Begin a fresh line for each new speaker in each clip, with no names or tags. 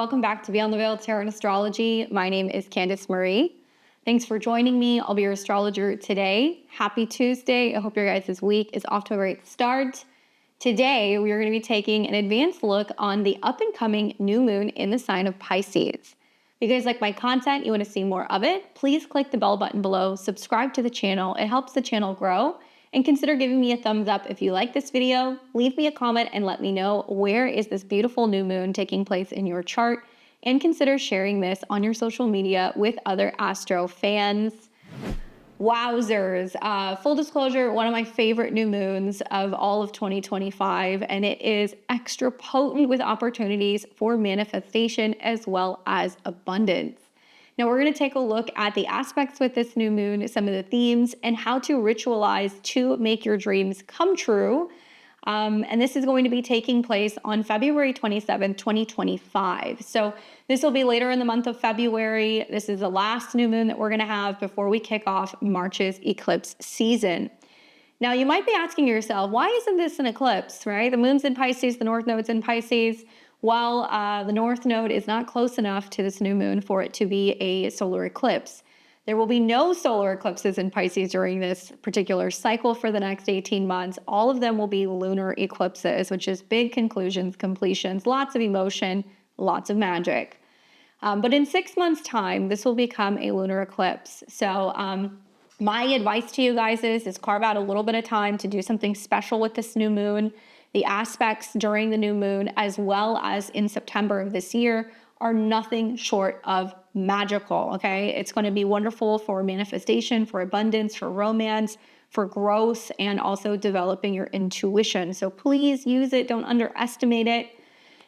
welcome back to Beyond the Veil Tarot and Astrology. My name is Candice Marie. Thanks for joining me. I'll be your astrologer today. Happy Tuesday. I hope your guys' week is off to a great start. Today, we are going to be taking an advanced look on the up-and-coming new moon in the sign of Pisces. If you guys like my content, you want to see more of it, please click the bell button below, subscribe to the channel. It helps the channel grow. And consider giving me a thumbs up if you like this video. Leave me a comment and let me know where is this beautiful new moon taking place in your chart. And consider sharing this on your social media with other astro fans. Wowzers. Full disclosure, one of my favorite new moons of all of 2025, and it is extra potent with opportunities for manifestation as well as abundance. Now we're going to take a look at the aspects with this new moon, some of the themes, and how to ritualize to make your dreams come true. And this is going to be taking place on February 27th, 2025. So this will be later in the month of February. This is the last new moon that we're going to have before we kick off March's eclipse season. Now you might be asking yourself, why isn't this an eclipse, right? The moon's in Pisces, the North Node's in Pisces. Well, the North Node is not close enough to this new moon for it to be a solar eclipse. There will be no solar eclipses in Pisces during this particular cycle for the next 18 months. All of them will be lunar eclipses, which is big conclusions, completions, lots of emotion, lots of magic. But in 6 months' time, this will become a lunar eclipse. So my advice to you guys is carve out a little bit of time to do something special with this new moon. The aspects during the new moon, as well as in September of this year, are nothing short of magical, okay? It's going to be wonderful for manifestation, for abundance, for romance, for growth, and also developing your intuition. So please use it. Don't underestimate it.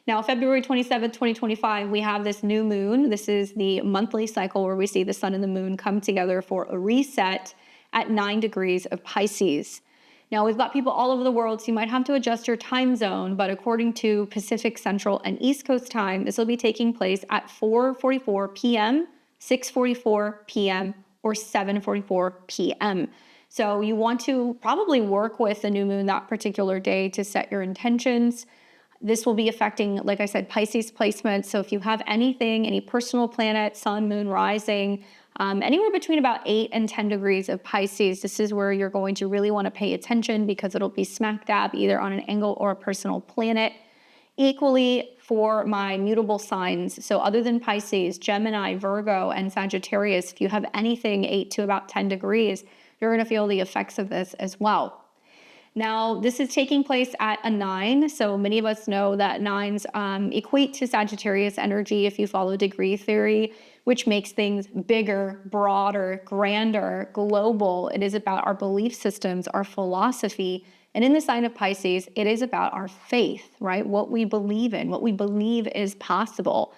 Now, February 27th, 2025, we have this new moon. This is the monthly cycle where we see the sun and the moon come together for a reset at 9 degrees of Pisces. Now, we've got people all over the world, so you might have to adjust your time zone, but according to Pacific, Central, and East Coast time, this will be taking place at 4:44 p.m., 6:44 p.m., or 7:44 p.m. So you want to probably work with the new moon that particular day to set your intentions. This will be affecting, like I said, Pisces placement. So if you have anything, any personal planet, sun, moon, rising, anywhere between about 8 and 10 degrees of Pisces, this is where you're going to really want to pay attention because it'll be smack dab either on an angle or a personal planet. Equally for my mutable signs, so other than Pisces, Gemini, Virgo, and Sagittarius, if you have anything 8 to about 10 degrees, you're going to feel the effects of this as well. Now, this is taking place at a 9, so many of us know that 9s equate to Sagittarius energy if you follow degree theory, which makes things bigger, broader, grander, global. It is about our belief systems, our philosophy, and in the sign of Pisces, it is about our faith, right? What we believe in, what we believe is possible.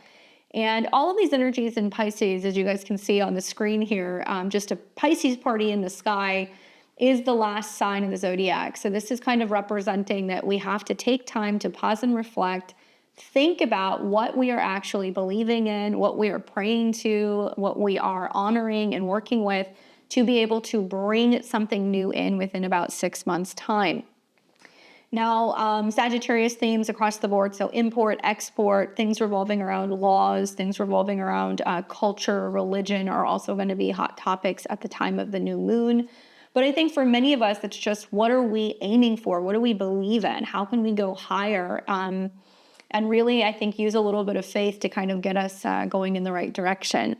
And all of these energies in Pisces, as you guys can see on the screen here, just a Pisces party in the sky, is the last sign of the zodiac. So this is kind of representing that we have to take time to pause and reflect, think about what we are actually believing in, what we are praying to, what we are honoring and working with to be able to bring something new in within about 6 months' time. Now, Sagittarius themes across the board, so import, export, things revolving around laws, things revolving around culture, religion are also going to be hot topics at the time of the new moon. But I think for many of us, it's just what are we aiming for? What do we believe in? How can we go higher? And really, I think, use a little bit of faith to kind of get us going in the right direction.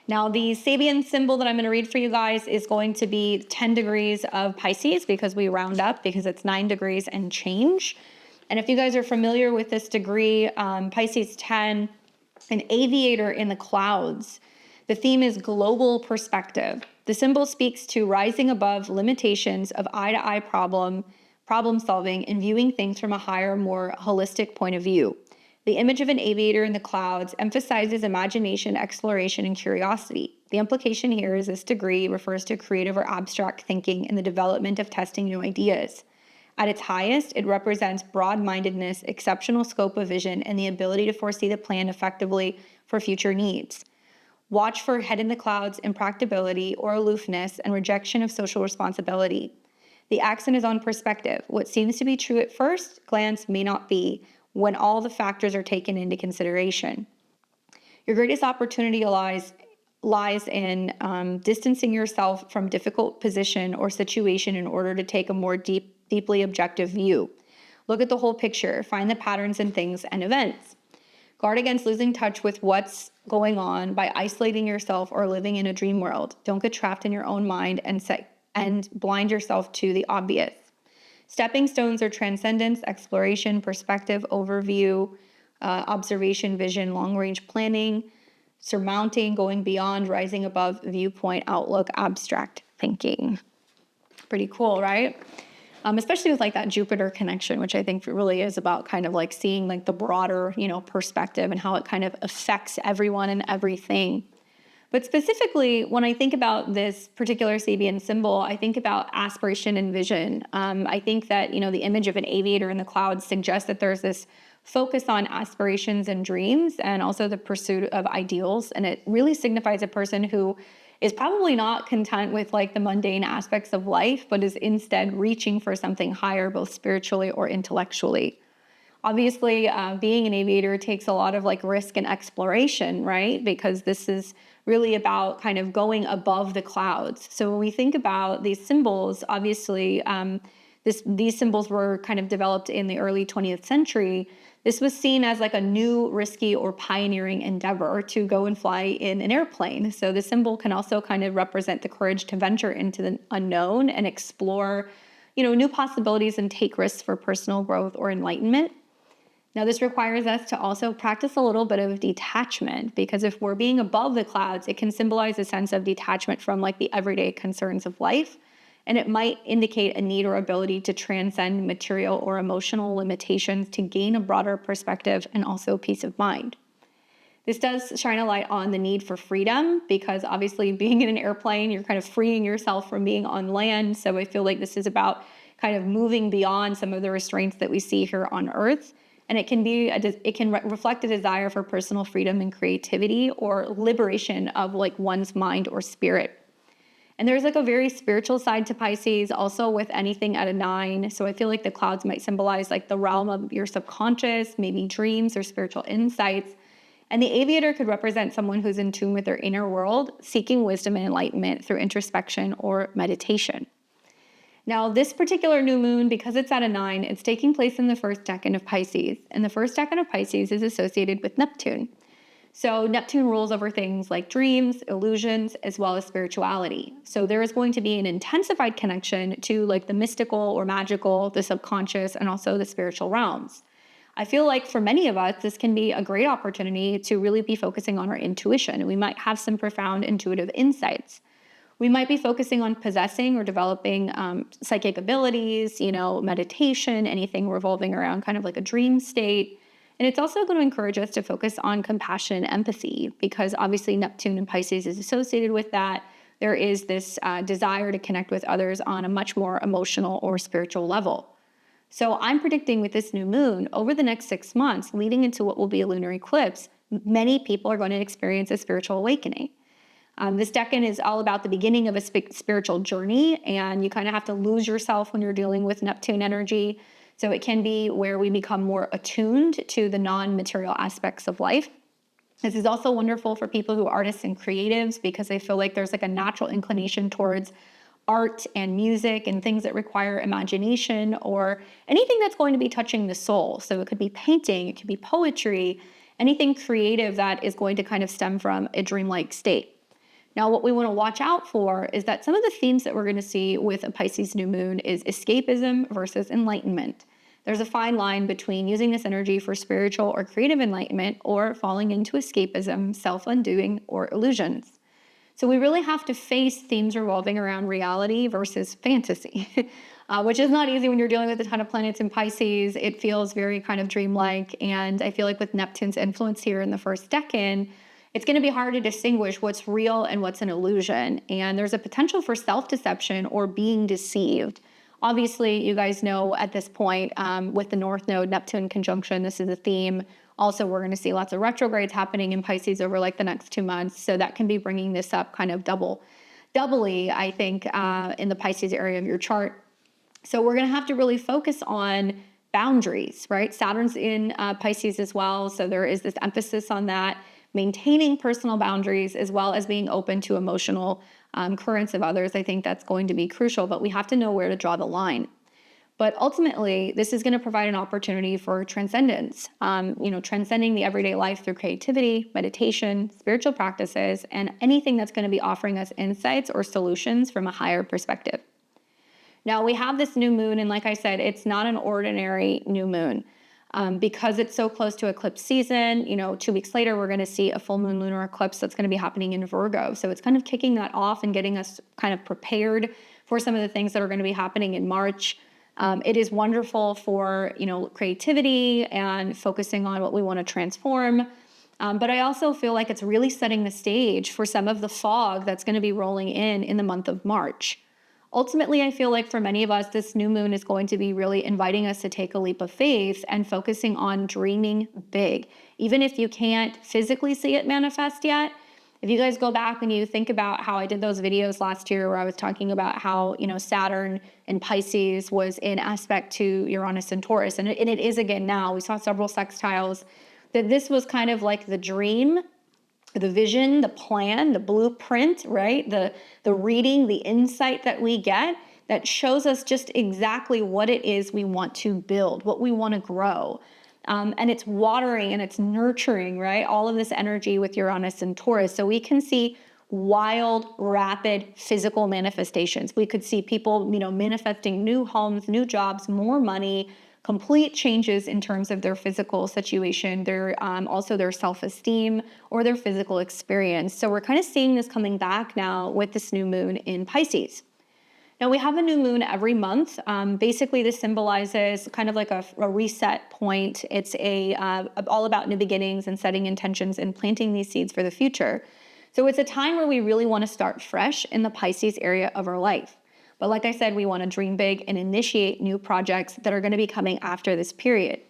Now, the Sabian symbol that I'm going to read for you guys is going to be 10 degrees of Pisces because we round up because it's 9 degrees and change. And if you guys are familiar with this degree, Pisces 10, an aviator in the clouds. The theme is global perspective. The symbol speaks to rising above limitations of eye-to-eye problem solving and viewing things from a higher, more holistic point of view. The image of an aviator in the clouds emphasizes imagination, exploration, and curiosity. The implication here is this degree refers to creative or abstract thinking and the development of testing new ideas. At its highest, it represents broad-mindedness, exceptional scope of vision, and the ability to foresee the plan effectively for future needs. Watch for head in the clouds, impracticability, or aloofness, and rejection of social responsibility. The accent is on perspective. What seems to be true at first glance may not be when all the factors are taken into consideration. Your greatest opportunity lies in distancing yourself from difficult position or situation in order to take a more deeply objective view. Look at the whole picture, find the patterns in things and events. Guard against losing touch with what's going on by isolating yourself or living in a dream world. Don't get trapped in your own mind and blind yourself to the obvious. Stepping stones are transcendence, exploration, perspective, overview, observation, vision, long-range planning, surmounting, going beyond, rising above, viewpoint, outlook, abstract thinking. Pretty cool, right? Especially with like that Jupiter connection, which I think really is about kind of like seeing like the broader, perspective and how it kind of affects everyone and everything. But specifically, when I think about this particular Sabian symbol, I think about aspiration and vision. I think that, the image of an aviator in the clouds suggests that there's this focus on aspirations and dreams and also the pursuit of ideals. And it really signifies a person who is probably not content with like the mundane aspects of life, but is instead reaching for something higher, both spiritually or intellectually. Obviously, being an aviator takes a lot of like risk and exploration, right? Because this is really about kind of going above the clouds. So when we think about these symbols, obviously, these symbols were kind of developed in the early 20th century. This was seen as like a new, risky, or pioneering endeavor to go and fly in an airplane. So the symbol can also kind of represent the courage to venture into the unknown and explore, new possibilities and take risks for personal growth or enlightenment. Now, this requires us to also practice a little bit of detachment, because if we're being above the clouds, it can symbolize a sense of detachment from like the everyday concerns of life. And it might indicate a need or ability to transcend material or emotional limitations to gain a broader perspective and also peace of mind. This does shine a light on the need for freedom, because obviously being in an airplane, you're kind of freeing yourself from being on land. So I feel like this is about kind of moving beyond some of the restraints that we see here on Earth. And it can reflect a desire for personal freedom and creativity, or liberation of like one's mind or spirit. And there's like a very spiritual side to Pisces, also with anything at a 9. So I feel like the clouds might symbolize like the realm of your subconscious, maybe dreams or spiritual insights. And the aviator could represent someone who's in tune with their inner world, seeking wisdom and enlightenment through introspection or meditation. Now, this particular new moon, because it's at a 9, it's taking place in the first decan of Pisces. And the first decan of Pisces is associated with Neptune. So Neptune rules over things like dreams, illusions, as well as spirituality. So there is going to be an intensified connection to like the mystical or magical, the subconscious, and also the spiritual realms. I feel like for many of us, this can be a great opportunity to really be focusing on our intuition. We might have some profound intuitive insights. We might be focusing on possessing or developing psychic abilities, meditation, anything revolving around kind of like a dream state. And it's also going to encourage us to focus on compassion and empathy, because obviously Neptune and Pisces is associated with that. There is this desire to connect with others on a much more emotional or spiritual level. So I'm predicting with this new moon, over the next 6 months, leading into what will be a lunar eclipse, many people are going to experience a spiritual awakening. This decan is all about the beginning of a spiritual journey, and you kind of have to lose yourself when you're dealing with Neptune energy. So it can be where we become more attuned to the non-material aspects of life. This is also wonderful for people who are artists and creatives, because I feel like there's like a natural inclination towards art and music and things that require imagination, or anything that's going to be touching the soul. So it could be painting, it could be poetry, anything creative that is going to kind of stem from a dreamlike state. Now, what we want to watch out for is that some of the themes that we're going to see with a Pisces new moon is escapism versus enlightenment. There's a fine line between using this energy for spiritual or creative enlightenment, or falling into escapism, self-undoing, or illusions. So we really have to face themes revolving around reality versus fantasy, which is not easy when you're dealing with a ton of planets in Pisces. It feels very kind of dreamlike. And I feel like with Neptune's influence here in the first decan, it's going to be hard to distinguish what's real and what's an illusion. And there's a potential for self-deception or being deceived. Obviously, you guys know at this point, with the North Node Neptune conjunction, this is a theme. Also, we're going to see lots of retrogrades happening in Pisces over like the next 2 months. So that can be bringing this up kind of doubly, I think, in the Pisces area of your chart. So we're going to have to really focus on boundaries, right? Saturn's in Pisces as well. So there is this emphasis on that. maintaining personal boundaries as well as being open to emotional currents of others. I think that's going to be crucial, but we have to know where to draw the line. But ultimately, this is going to provide an opportunity for transcendence, transcending the everyday life through creativity, meditation, spiritual practices, and anything that's going to be offering us insights or solutions from a higher perspective. Now, we have this new moon, and like I said, it's not an ordinary new moon. Because it's so close to eclipse season, 2 weeks later, we're going to see a full moon lunar eclipse that's going to be happening in Virgo. So it's kind of kicking that off and getting us kind of prepared for some of the things that are going to be happening in March. It is wonderful for, creativity and focusing on what we want to transform. But I also feel like it's really setting the stage for some of the fog that's going to be rolling in the month of March. Ultimately, I feel like for many of us, this new moon is going to be really inviting us to take a leap of faith and focusing on dreaming big. Even if you can't physically see it manifest yet, if you guys go back and you think about how I did those videos last year where I was talking about how, Saturn and Pisces was in aspect to Uranus and Taurus, and it is again now. We saw several sextiles, that this was kind of like the dream, the vision, the plan, the blueprint, right? The reading, the insight that we get that shows us just exactly what it is we want to build, what we want to grow. And it's watering and it's nurturing, right? All of this energy with Uranus and Taurus. So we can see wild, rapid physical manifestations. We could see people, manifesting new homes, new jobs, more money, complete changes in terms of their physical situation, also their self-esteem or their physical experience. So we're kind of seeing this coming back now with this new moon in Pisces. Now we have a new moon every month. Basically, this symbolizes kind of like a reset point. It's all about new beginnings and setting intentions and planting these seeds for the future. So it's a time where we really want to start fresh in the Pisces area of our life. But like I said, we want to dream big and initiate new projects that are going to be coming after this period.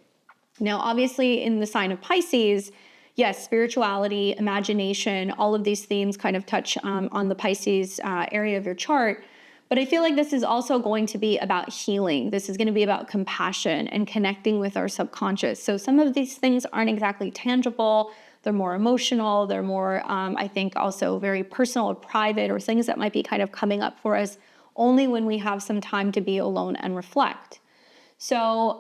Now, obviously, in the sign of Pisces, yes, spirituality, imagination, all of these themes kind of touch on the Pisces area of your chart. But I feel like this is also going to be about healing. This is going to be about compassion and connecting with our subconscious. So some of these things aren't exactly tangible. They're more emotional. They're more, I think, also very personal or private, or things that might be kind of coming up for us only when we have some time to be alone and reflect. So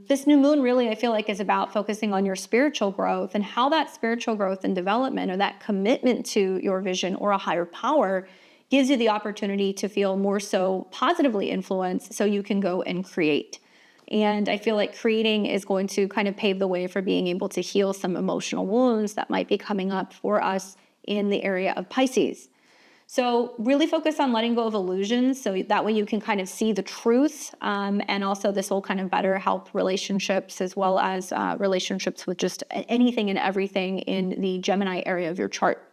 this new moon really, I feel like, is about focusing on your spiritual growth and how that spiritual growth and development, or that commitment to your vision or a higher power, gives you the opportunity to feel more so positively influenced so you can go and create. And I feel like creating is going to kind of pave the way for being able to heal some emotional wounds that might be coming up for us in the area of Pisces. So really focus on letting go of illusions, so that way you can kind of see the truth. And also this will kind of better help relationships, as well as relationships with just anything and everything in the Gemini area of your chart.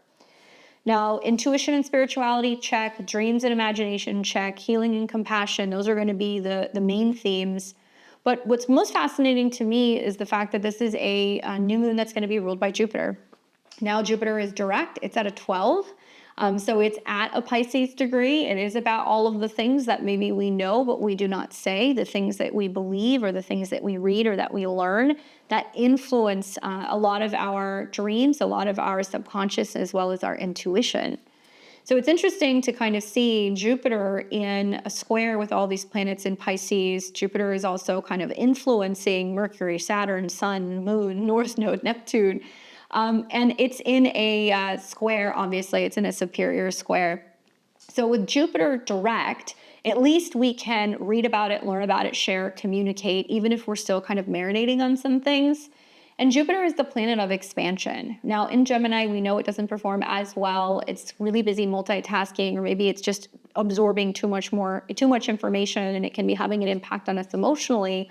Now, intuition and spirituality, check. Dreams and imagination, check. Healing and compassion, those are going to be the main themes. But what's most fascinating to me is the fact that this is a new moon that's going to be ruled by Jupiter. Now, Jupiter is direct. It's at a 12. So it's at a Pisces degree. It is about all of the things that maybe we know, but we do not say, the things that we believe or the things that we read or that we learn that influence a lot of our dreams, a lot of our subconscious, as well as our intuition. So it's interesting to kind of see Jupiter in a square with all these planets in Pisces. Jupiter is also kind of influencing Mercury, Saturn, Sun, Moon, North Node, Neptune. And it's in a square, obviously. It's in a superior square. So with Jupiter direct, at least we can read about it, learn about it, share, communicate, even if we're still kind of marinating on some things. And Jupiter is the planet of expansion. Now, in Gemini, we know it doesn't perform as well. It's really busy multitasking, or maybe it's just absorbing too much information, and it can be having an impact on us emotionally.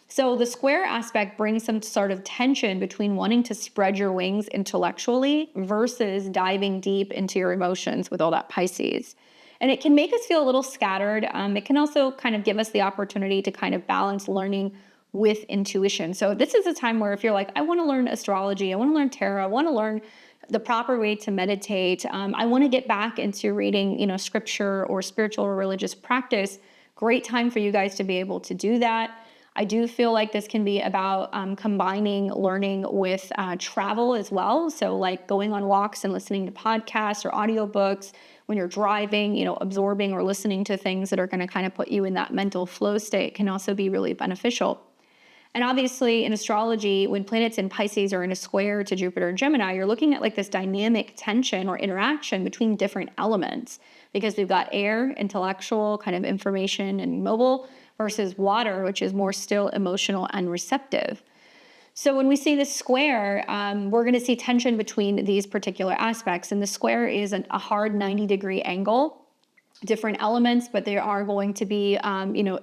So the square aspect brings some sort of tension between wanting to spread your wings intellectually versus diving deep into your emotions with all that Pisces. And it can make us feel a little scattered. It can also kind of give us the opportunity to kind of balance learning with intuition. So this is a time where if you're like, I want to learn astrology, I want to learn tarot, I want to learn the proper way to meditate, I want to get back into reading, scripture or spiritual or religious practice, great time for you guys to be able to do that. I do feel like this can be about combining learning with travel as well. So like going on walks and listening to podcasts or audiobooks when you're driving, absorbing or listening to things that are going to kind of put you in that mental flow state can also be really beneficial. And obviously in astrology, when planets in Pisces are in a square to Jupiter and Gemini, you're looking at like this dynamic tension or interaction between different elements, because we've got air, intellectual, kind of information and mobile, versus water, which is more still, emotional, and receptive. So when we see this square, we're going to see tension between these particular aspects. And the square is a hard 90-degree angle, different elements, but they are going to be,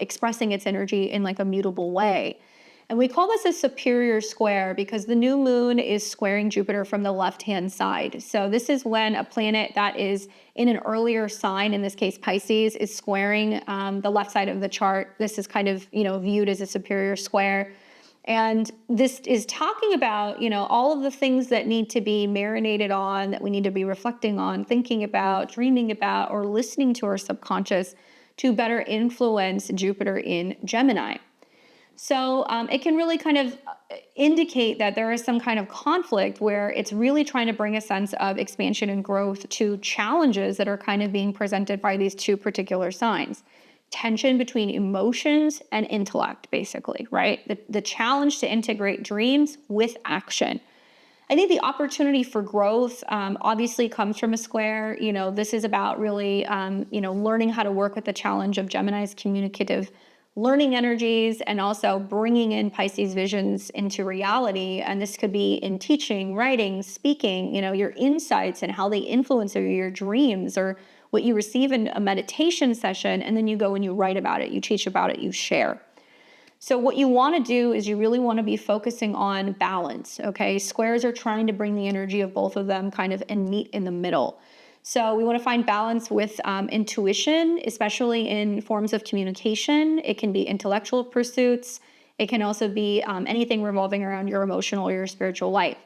expressing its energy in like a mutable way. And we call this a superior square because the new moon is squaring Jupiter from the left-hand side. So this is when a planet that is in an earlier sign, in this case Pisces, is squaring the left side of the chart. This is kind of, viewed as a superior square. And this is talking about, all of the things that need to be marinated on, that we need to be reflecting on, thinking about, dreaming about, or listening to our subconscious to better influence Jupiter in Gemini. So it can really kind of indicate that there is some kind of conflict where it's really trying to bring a sense of expansion and growth to challenges that are kind of being presented by these two particular signs. Tension between emotions and intellect, basically, right? The challenge to integrate dreams with action. I think the opportunity for growth obviously comes from a square. This is about really, learning how to work with the challenge of Gemini's communicative learning energies, and also bringing in Pisces visions into reality. And this could be in teaching, writing, speaking, your insights and how they influence your dreams, or what you receive in a meditation session, and then you go and you write about it, you teach about it, you share. So what you want to do is you really want to be focusing on balance, okay? Squares are trying to bring the energy of both of them kind of and meet in the middle. So we want to find balance with intuition, especially in forms of communication. It can be intellectual pursuits. It can also be anything revolving around your emotional or your spiritual life.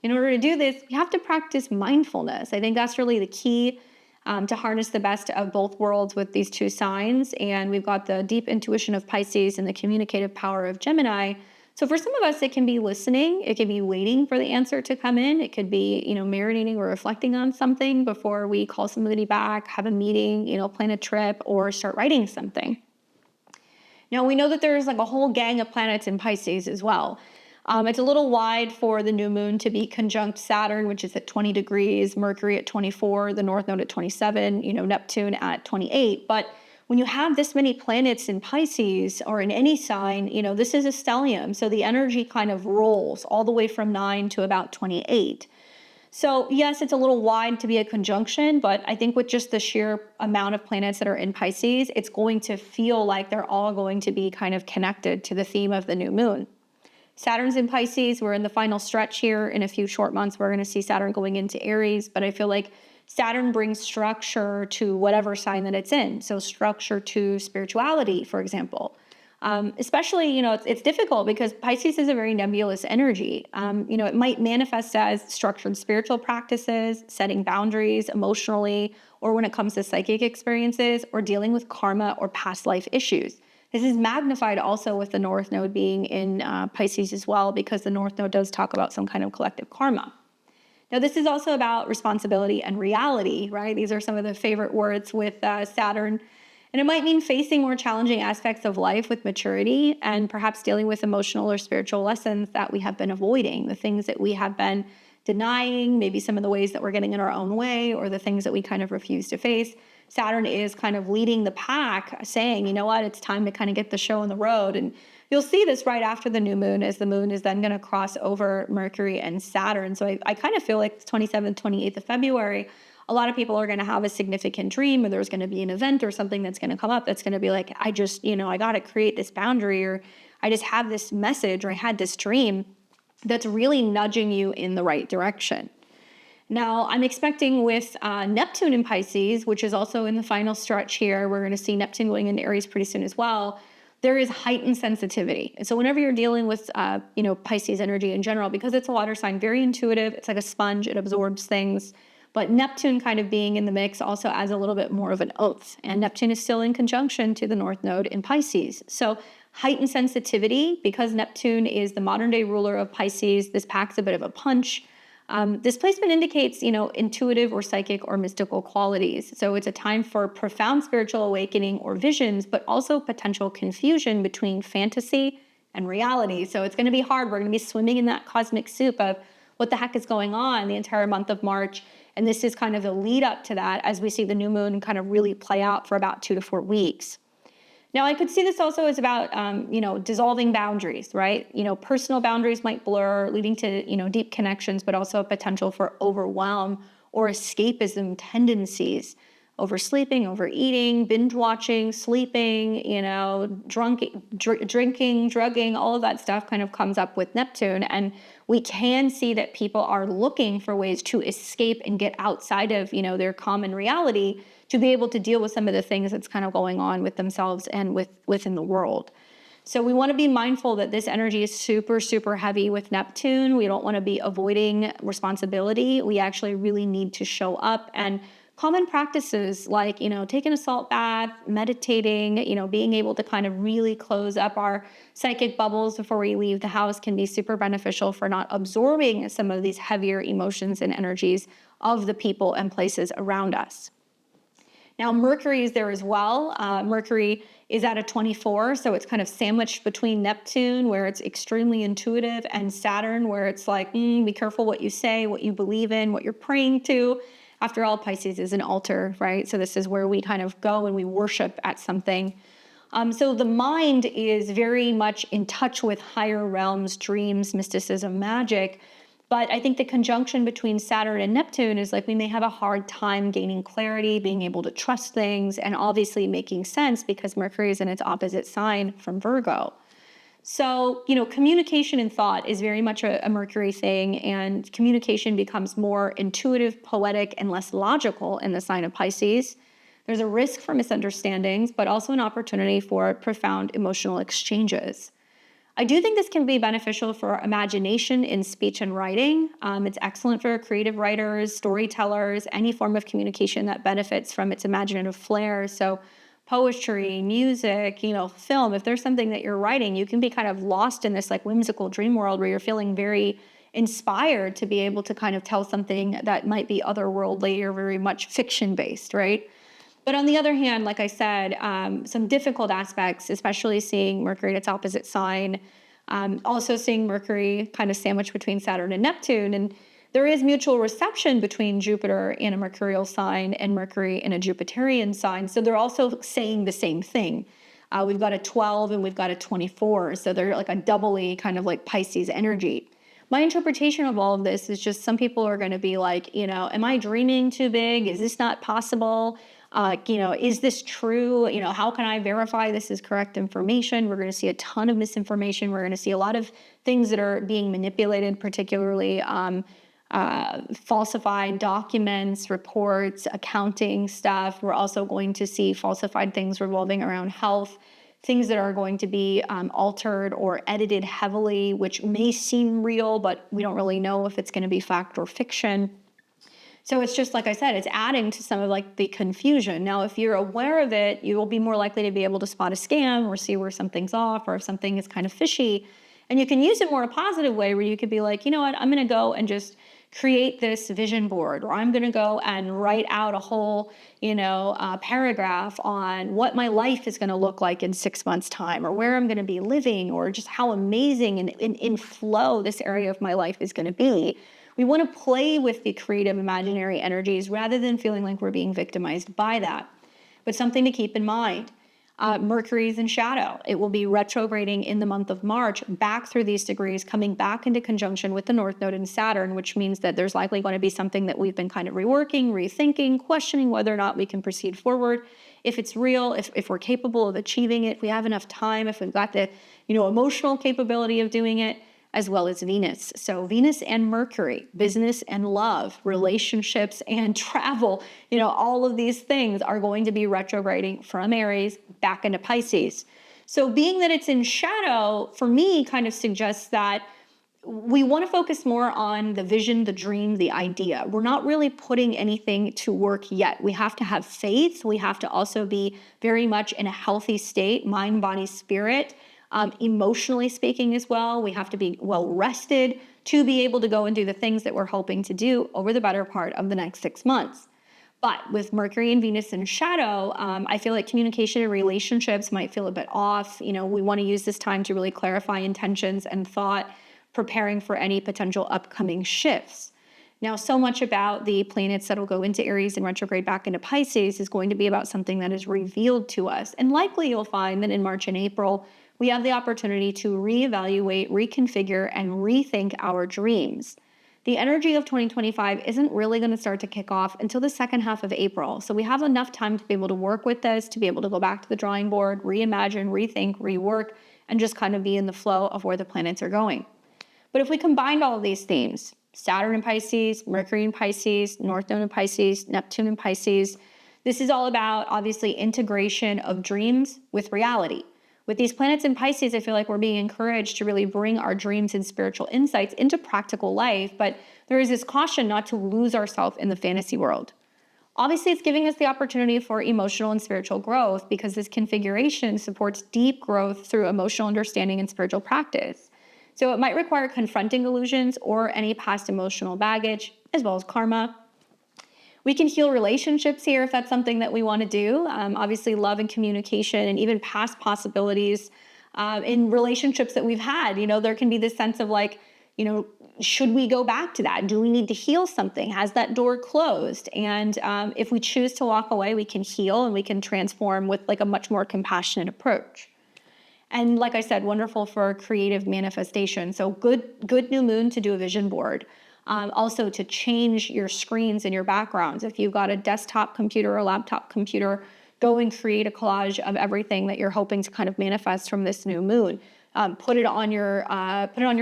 In order to do this, you have to practice mindfulness. I think that's really the key to harness the best of both worlds with these two signs. And we've got the deep intuition of Pisces and the communicative power of Gemini. So for some of us, it can be listening. It can be waiting for the answer to come in. It could be, marinating or reflecting on something before we call somebody back, have a meeting, plan a trip, or start writing something. Now, we know that there's like a whole gang of planets in Pisces as well. It's a little wide for the new moon to be conjunct Saturn, which is at 20 degrees, Mercury at 24, the North Node at 27, Neptune at 28. But when you have this many planets in Pisces or in any sign, this is a stellium. So the energy kind of rolls all the way from 9 to about 28. So yes, it's a little wide to be a conjunction, but I think with just the sheer amount of planets that are in Pisces, it's going to feel like they're all going to be kind of connected to the theme of the new moon. Saturn's in Pisces. We're in the final stretch here. In a few short months, we're going to see Saturn going into Aries, but I feel like Saturn brings structure to whatever sign that it's in. So structure to spirituality, for example. Especially, it's difficult because Pisces is a very nebulous energy. It might manifest as structured spiritual practices, setting boundaries emotionally, or when it comes to psychic experiences, or dealing with karma or past life issues. This is magnified also with the North Node being in Pisces as well, because the North Node does talk about some kind of collective karma. Now, this is also about responsibility and reality, right? These are some of the favorite words with Saturn. And it might mean facing more challenging aspects of life with maturity, and perhaps dealing with emotional or spiritual lessons that we have been avoiding, the things that we have been denying, maybe some of the ways that we're getting in our own way, or the things that we kind of refuse to face. Saturn is kind of leading the pack, saying, you know what, it's time to kind of get the show on the road. And you'll see this right after the new moon, as the moon is then going to cross over Mercury and Saturn. So I kind of feel like the 27th, 28th of February, a lot of people are going to have a significant dream, or there's going to be an event or something that's going to come up that's going to be like, I just, I got to create this boundary, or I just have this message, or I had this dream that's really nudging you in the right direction. Now, I'm expecting with Neptune in Pisces, which is also in the final stretch here, we're going to see Neptune going into Aries pretty soon as well, there is heightened sensitivity. And so whenever you're dealing with, Pisces energy in general, because it's a water sign, very intuitive, it's like a sponge, it absorbs things. But Neptune kind of being in the mix also adds a little bit more of an oomph. And Neptune is still in conjunction to the North Node in Pisces. So heightened sensitivity because Neptune is the modern day ruler of Pisces. This packs a bit of a punch. This placement indicates, intuitive or psychic or mystical qualities. So it's a time for profound spiritual awakening or visions, but also potential confusion between fantasy and reality. So it's going to be hard. We're going to be swimming in that cosmic soup of what the heck is going on the entire month of March. And this is kind of the lead up to that as we see the new moon kind of really play out for about 2 to 4 weeks. Now, I could see this also as about, dissolving boundaries, right? Personal boundaries might blur, leading to, deep connections, but also a potential for overwhelm or escapism tendencies. Oversleeping, overeating, binge watching, sleeping, drinking, drugging, all of that stuff kind of comes up with Neptune. And we can see that people are looking for ways to escape and get outside of, their common reality to be able to deal with some of the things that's kind of going on with themselves and within the world. So we want to be mindful that this energy is super, super heavy with Neptune. We don't want to be avoiding responsibility. We actually really need to show up, and common practices like, taking a salt bath, meditating, being able to kind of really close up our psychic bubbles before we leave the house can be super beneficial for not absorbing some of these heavier emotions and energies of the people and places around us. Now, Mercury is there as well. Mercury is at a 24, so it's kind of sandwiched between Neptune, where it's extremely intuitive, and Saturn, where it's like, be careful what you say, what you believe in, what you're praying to. After all, Pisces is an altar, right? So this is where we kind of go and we worship at something. So the mind is very much in touch with higher realms, dreams, mysticism, magic. But I think the conjunction between Saturn and Neptune is like we may have a hard time gaining clarity, being able to trust things, and obviously making sense because Mercury is in its opposite sign from Virgo. So, communication and thought is very much a Mercury thing, and communication becomes more intuitive, poetic, and less logical in the sign of Pisces. There's a risk for misunderstandings, but also an opportunity for profound emotional exchanges. I do think this can be beneficial for imagination in speech and writing. It's excellent for creative writers, storytellers, any form of communication that benefits from its imaginative flair. So poetry, music, film, if there's something that you're writing, you can be kind of lost in this like whimsical dream world where you're feeling very inspired to be able to kind of tell something that might be otherworldly or very much fiction-based, right? But on the other hand, like I said, some difficult aspects, especially seeing Mercury in its opposite sign, also seeing Mercury kind of sandwiched between Saturn and Neptune. And there is mutual reception between Jupiter in a mercurial sign and Mercury in a Jupiterian sign. So they're also saying the same thing. We've got a 12 and we've got a 24. So they're like a doubly kind of like Pisces energy. My interpretation of all of this is just some people are going to be like, am I dreaming too big? Is this not possible? Is this true? How can I verify this is correct information? We're going to see a ton of misinformation. We're going to see a lot of things that are being manipulated, particularly falsified documents, reports, accounting stuff. We're also going to see falsified things revolving around health, things that are going to be altered or edited heavily, which may seem real, but we don't really know if it's going to be fact or fiction. So it's just, like I said, it's adding to some of like the confusion. Now, if you're aware of it, you will be more likely to be able to spot a scam or see where something's off or if something is kind of fishy. And you can use it more in a positive way where you could be like, I'm going to go and just create this vision board, or I'm going to go and write out a whole, paragraph on what my life is going to look like in 6 months' time, or where I'm going to be living, or just how amazing and in flow this area of my life is going to be. We want to play with the creative imaginary energies rather than feeling like we're being victimized by that. But something to keep in mind, Mercury is in shadow. It will be retrograding in the month of March back through these degrees, coming back into conjunction with the North Node in Saturn, which means that there's likely going to be something that we've been kind of reworking, rethinking, questioning whether or not we can proceed forward. If it's real, if we're capable of achieving it, if we have enough time, if we've got the emotional capability of doing it, as well as Venus. So Venus and Mercury, business and love, relationships and travel, all of these things are going to be retrograding from Aries back into Pisces. So being that it's in shadow, for me, kind of suggests that we want to focus more on the vision, the dream, the idea. We're not really putting anything to work yet. We have to have faith. We have to also be very much in a healthy state, mind, body, spirit. Emotionally speaking as well, we have to be well rested to be able to go and do the things that we're hoping to do over the better part of the next 6 months. But with Mercury and Venus in shadow, I feel like communication and relationships might feel a bit off. We want to use this time to really clarify intentions and thought, preparing for any potential upcoming shifts. Now, so much about the planets that will go into Aries and retrograde back into Pisces is going to be about something that is revealed to us. And likely you'll find that in March and April, we have the opportunity to reevaluate, reconfigure, and rethink our dreams. The energy of 2025 isn't really going to start to kick off until the second half of April. So we have enough time to be able to work with this, to be able to go back to the drawing board, reimagine, rethink, rework, and just kind of be in the flow of where the planets are going. But if we combined all of these themes, Saturn in Pisces, Mercury in Pisces, North Node in Pisces, Neptune in Pisces, this is all about obviously integration of dreams with reality. With these planets in Pisces, I feel like we're being encouraged to really bring our dreams and spiritual insights into practical life, but there is this caution not to lose ourselves in the fantasy world. Obviously, it's giving us the opportunity for emotional and spiritual growth because this configuration supports deep growth through emotional understanding and spiritual practice. So it might require confronting illusions or any past emotional baggage, as well as karma. We can heal relationships here if that's something that we want to do. Obviously, love and communication and even past possibilities in relationships that we've had. There can be this sense of like, should we go back to that? Do we need to heal something? Has that door closed? And if we choose to walk away, we can heal and we can transform with like a much more compassionate approach. And like I said, wonderful for creative manifestation. So good new moon to do a vision board. Also to change your screens and your backgrounds. If you've got a desktop computer or laptop computer, go and create a collage of everything that you're hoping to kind of manifest from this new moon. Put it on your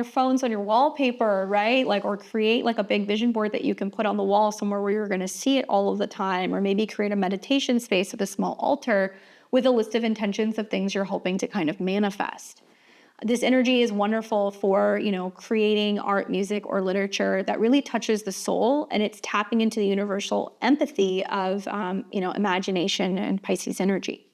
phones, on your wallpaper, right? Or create like a big vision board that you can put on the wall somewhere where you're going to see it all of the time, or maybe create a meditation space with a small altar with a list of intentions of things you're hoping to kind of manifest. This energy is wonderful for, creating art, music, or literature that really touches the soul, and it's tapping into the universal empathy of, imagination and Pisces energy.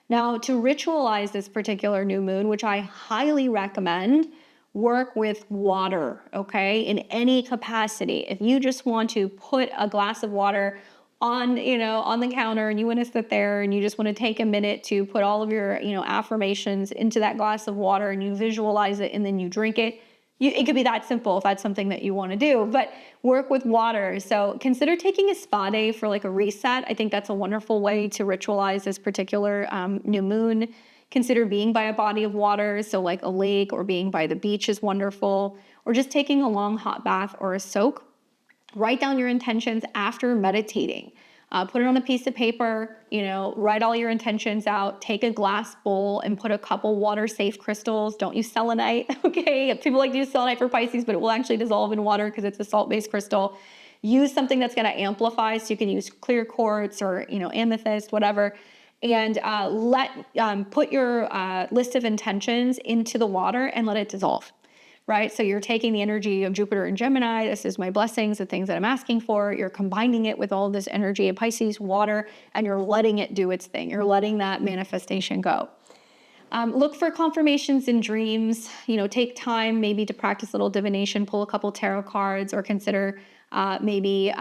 Now, to ritualize this particular new moon, which I highly recommend, work with water, okay, in any capacity. If you just want to put a glass of water on the counter and you want to sit there and you just want to take a minute to put all of your, affirmations into that glass of water and you visualize it and then you drink it. It could be that simple if that's something that you want to do, but work with water. So consider taking a spa day for like a reset. I think that's a wonderful way to ritualize this particular new moon. Consider being by a body of water. So like a lake or being by the beach is wonderful, or just taking a long hot bath or a soak. Write down your intentions after meditating. Put it on a piece of paper, write all your intentions out, take a glass bowl and put a couple water-safe crystals. Don't use selenite, okay? People like to use selenite for Pisces, but it will actually dissolve in water because it's a salt-based crystal. Use something that's going to amplify, so you can use clear quartz or, amethyst, whatever. And put your list of intentions into the water and let it dissolve. Right? So you're taking the energy of Jupiter and Gemini. This is my blessings, the things that I'm asking for. You're combining it with all this energy of Pisces, water, and you're letting it do its thing. You're letting that manifestation go. Look for confirmations in dreams. Take time maybe to practice a little divination, pull a couple tarot cards, or consider maybe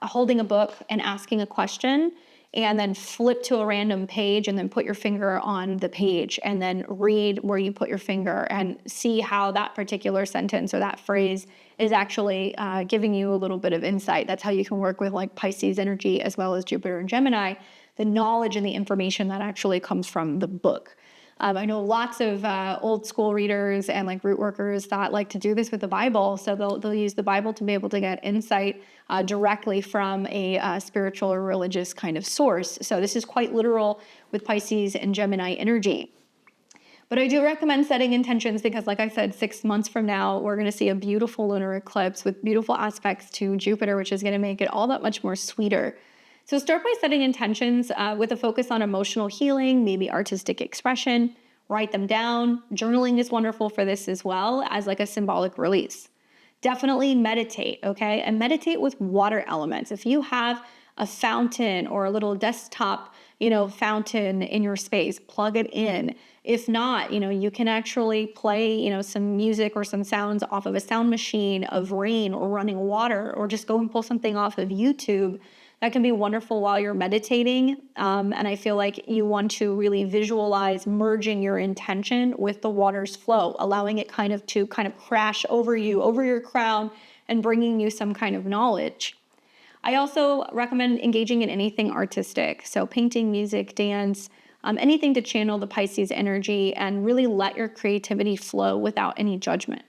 holding a book and asking a question, and then flip to a random page and then put your finger on the page and then read where you put your finger and see how that particular sentence or that phrase is actually giving you a little bit of insight. That's how you can work with like Pisces energy as well as Jupiter and Gemini, the knowledge and the information that actually comes from the book. I know lots of old school readers and like root workers that like to do this with the Bible. So they'll use the Bible to be able to get insight directly from a spiritual or religious kind of source. So this is quite literal with Pisces and Gemini energy. But I do recommend setting intentions because, like I said, 6 months from now, we're going to see a beautiful lunar eclipse with beautiful aspects to Jupiter, which is going to make it all that much more sweeter. So start by setting intentions with a focus on emotional healing, maybe artistic expression. Write them down. Journaling is wonderful for this as well as like a symbolic release. Definitely meditate, okay? And meditate with water elements. If you have a fountain or a little desktop, fountain in your space, plug it in. If not, you can actually play, some music or some sounds off of a sound machine of rain or running water, or just go and pull something off of YouTube. That can be wonderful while you're meditating. And I feel like you want to really visualize merging your intention with the water's flow, allowing it to crash over you, over your crown, and bringing you some kind of knowledge. I also recommend engaging in anything artistic. So painting, music, dance, anything to channel the Pisces energy and really let your creativity flow without any judgment.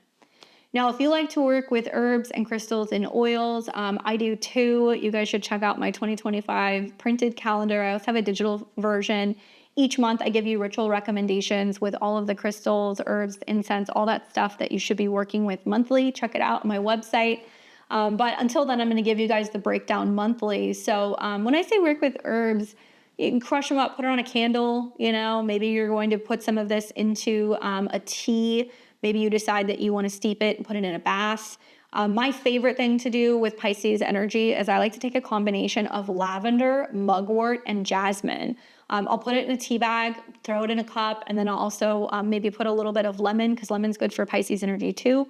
Now, if you like to work with herbs and crystals and oils, I do too. You guys should check out my 2025 printed calendar. I also have a digital version. Each month, I give you ritual recommendations with all of the crystals, herbs, incense, all that stuff that you should be working with monthly. Check it out on my website. But until then, I'm going to give you guys the breakdown monthly. So when I say work with herbs, you can crush them up, put it on a candle. Maybe you're going to put some of this into a tea. Maybe you decide that you want to steep it and put it in a bath. My favorite thing to do with Pisces energy is I like to take a combination of lavender, mugwort, and jasmine. I'll put it in a tea bag, throw it in a cup, and then I'll also maybe put a little bit of lemon, because lemon's good for Pisces energy too.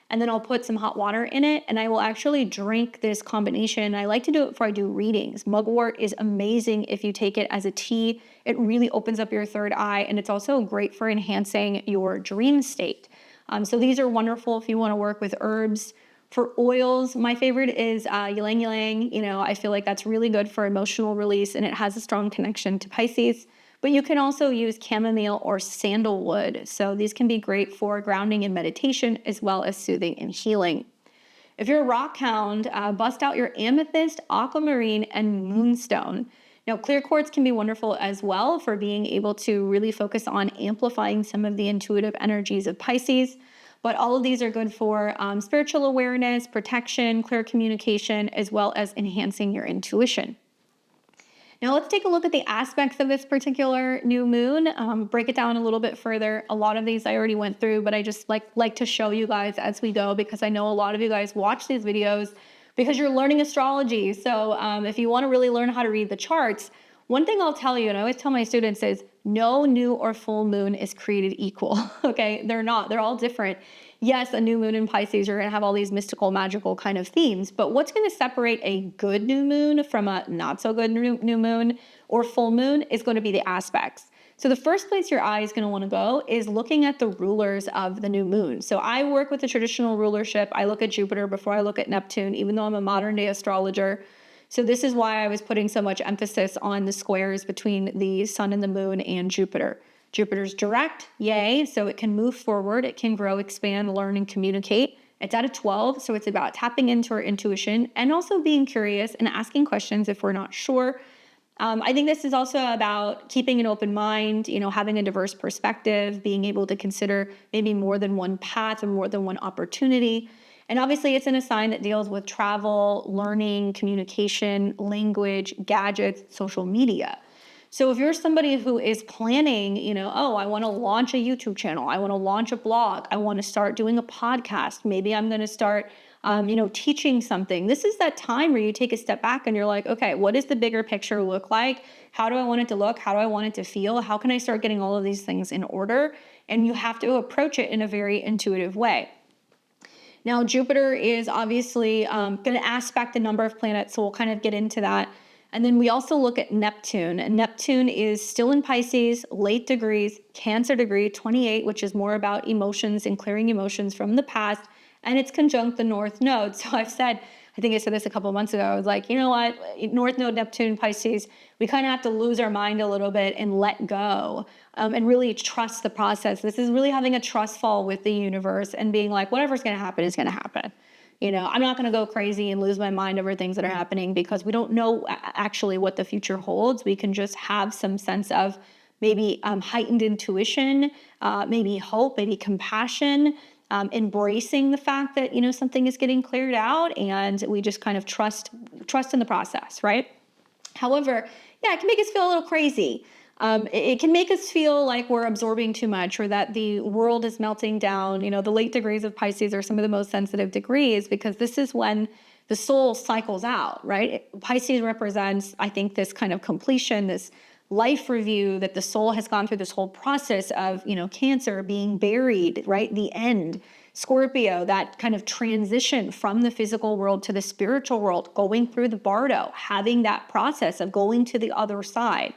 And then I'll put some hot water in it, and I will actually drink this combination. I like to do it before I do readings. Mugwort is amazing if you take it as a tea. It really opens up your third eye, and it's also great for enhancing your dream state. So these are wonderful if you want to work with herbs. For oils, my favorite is ylang ylang. I feel like that's really good for emotional release, and it has a strong connection to Pisces. But you can also use chamomile or sandalwood. So these can be great for grounding and meditation, as well as soothing and healing. If you're a rock hound, bust out your amethyst, aquamarine, and moonstone. Now, clear quartz can be wonderful as well for being able to really focus on amplifying some of the intuitive energies of Pisces. But all of these are good for spiritual awareness, protection, clear communication, as well as enhancing your intuition. Now let's take a look at the aspects of this particular new moon, break it down a little bit further. A lot of these I already went through, but I just like to show you guys as we go, because I know a lot of you guys watch these videos because you're learning astrology. So if you want to really learn how to read the charts, one thing I'll tell you, and I always tell my students, is no new or full moon is created equal. Okay, they're not. They're all different. Yes, a new moon in Pisces, you're going to have all these mystical, magical kind of themes, but what's going to separate a good new moon from a not so good new moon or full moon is going to be the aspects. So the first place your eye is going to want to go is looking at the rulers of the new moon. So I work with the traditional rulership. I look at Jupiter before I look at Neptune, even though I'm a modern day astrologer. So this is why I was putting so much emphasis on the squares between the sun and the moon and Jupiter. Jupiter's direct, yay, so it can move forward, it can grow, expand, learn, and communicate. It's at a 12, so it's about tapping into our intuition and also being curious and asking questions if we're not sure. I think this is also about keeping an open mind, having a diverse perspective, being able to consider maybe more than one path or more than one opportunity. And obviously it's in a sign that deals with travel, learning, communication, language, gadgets, social media. So if you're somebody who is planning, I want to launch a YouTube channel, I want to launch a blog, I want to start doing a podcast, maybe I'm going to start, teaching something. This is that time where you take a step back and you're like, okay, what does the bigger picture look like? How do I want it to look? How do I want it to feel? How can I start getting all of these things in order? And you have to approach it in a very intuitive way. Now, Jupiter is obviously going to aspect a number of planets, so we'll kind of get into that. And then we also look at Neptune. And Neptune is still in Pisces, late degrees, Cancer degree 28, which is more about emotions and clearing emotions from the past. And it's conjunct the North Node. So I think I said this a couple of months ago. I was like, you know what? North Node, Neptune, Pisces, we kind of have to lose our mind a little bit and let go and really trust the process. This is really having a trust fall with the universe and being like, whatever's going to happen is going to happen. I'm not going to go crazy and lose my mind over things that are happening because we don't know actually what the future holds. We can just have some sense of maybe heightened intuition, maybe hope, maybe compassion, embracing the fact that, something is getting cleared out, and we just kind of trust in the process, right? However, it can make us feel a little crazy. It can make us feel like we're absorbing too much or that the world is melting down. The late degrees of Pisces are some of the most sensitive degrees because this is when the soul cycles out, right? Pisces represents, I think, this kind of completion, this life review, that the soul has gone through this whole process of, Cancer being buried, right? The end. Scorpio, that kind of transition from the physical world to the spiritual world, going through the bardo, having that process of going to the other side.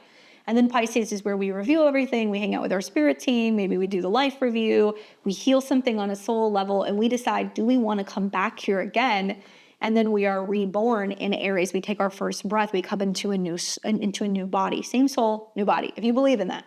And then Pisces is where we review everything. We hang out with our spirit team. Maybe we do the life review. We heal something on a soul level, and we decide, do we want to come back here again? And then we are reborn in Aries. We take our first breath. We come into a new body. Same soul, new body, if you believe in that.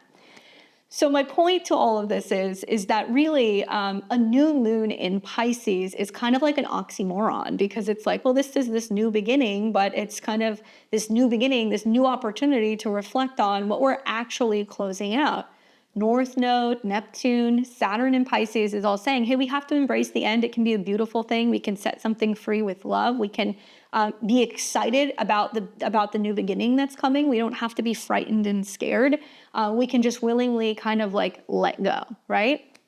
So my point to all of this is that really a new moon in Pisces is kind of like an oxymoron, because it's like, well, this is this new beginning, but it's kind of this new beginning, this new opportunity to reflect on what we're actually closing out. North Node, Neptune, Saturn in Pisces is all saying, hey, we have to embrace the end. It can be a beautiful thing. We can set something free with love. We can be excited about the new beginning that's coming. We don't have to be frightened and scared. We can just willingly kind of like let go, right?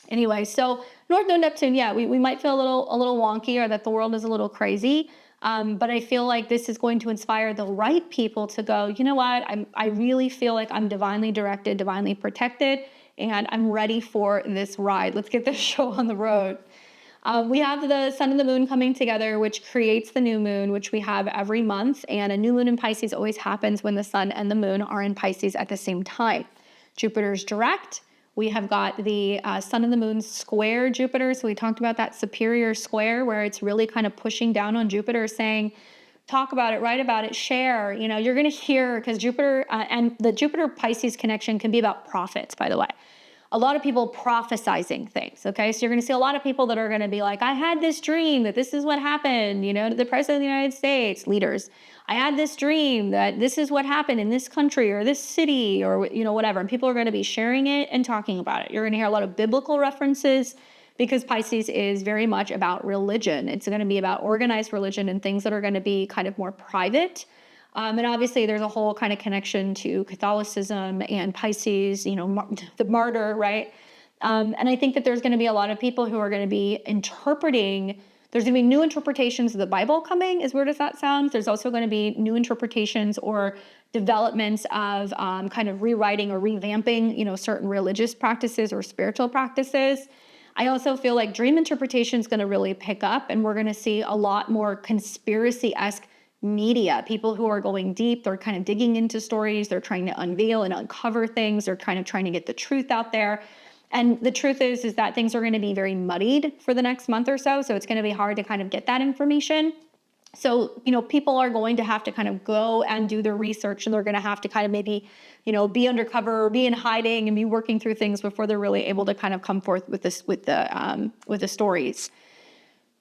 Anyway, so North Node, Neptune, yeah, we might feel a little wonky, or that the world is a little crazy. But I feel like this is going to inspire the right people to go, you know what, I really feel like I'm divinely directed, divinely protected, and I'm ready for this ride. Let's get this show on the road. We have the sun and the moon coming together, which creates the new moon, which we have every month. And a new moon in Pisces always happens when the sun and the moon are in Pisces at the same time. Jupiter's direct. We have got the sun and the moon square Jupiter. So we talked about that superior square, where it's really kind of pushing down on Jupiter, saying, talk about it, write about it, share. You're going to hear, because Jupiter and the Jupiter Pisces connection can be about prophets, by the way. A lot of people prophesizing things, okay? So you're going to see a lot of people that are going to be like, I had this dream that this is what happened, to the President of the United States, leaders. I had this dream that this is what happened in this country or this city or, whatever. And people are going to be sharing it and talking about it. You're going to hear a lot of biblical references, because Pisces is very much about religion. It's going to be about organized religion and things that are going to be kind of more private. And obviously there's a whole kind of connection to Catholicism and Pisces, the martyr, right? And I think that there's going to be a lot of people who are going to be interpreting. There's going to be new interpretations of the Bible coming, as weird as that sounds. There's also going to be new interpretations or developments of kind of rewriting or revamping, certain religious practices or spiritual practices. I also feel like dream interpretation is going to really pick up, and we're going to see a lot more conspiracy-esque media, people who are going deep. They're kind of digging into stories. They're trying to unveil and uncover things. They're kind of trying to get the truth out there. And the truth is that things are going to be very muddied for the next month or so. So it's going to be hard to kind of get that information. So, people are going to have to kind of go and do their research, and they're going to have to kind of maybe, be undercover or be in hiding and be working through things before they're really able to kind of come forth with this, with the stories.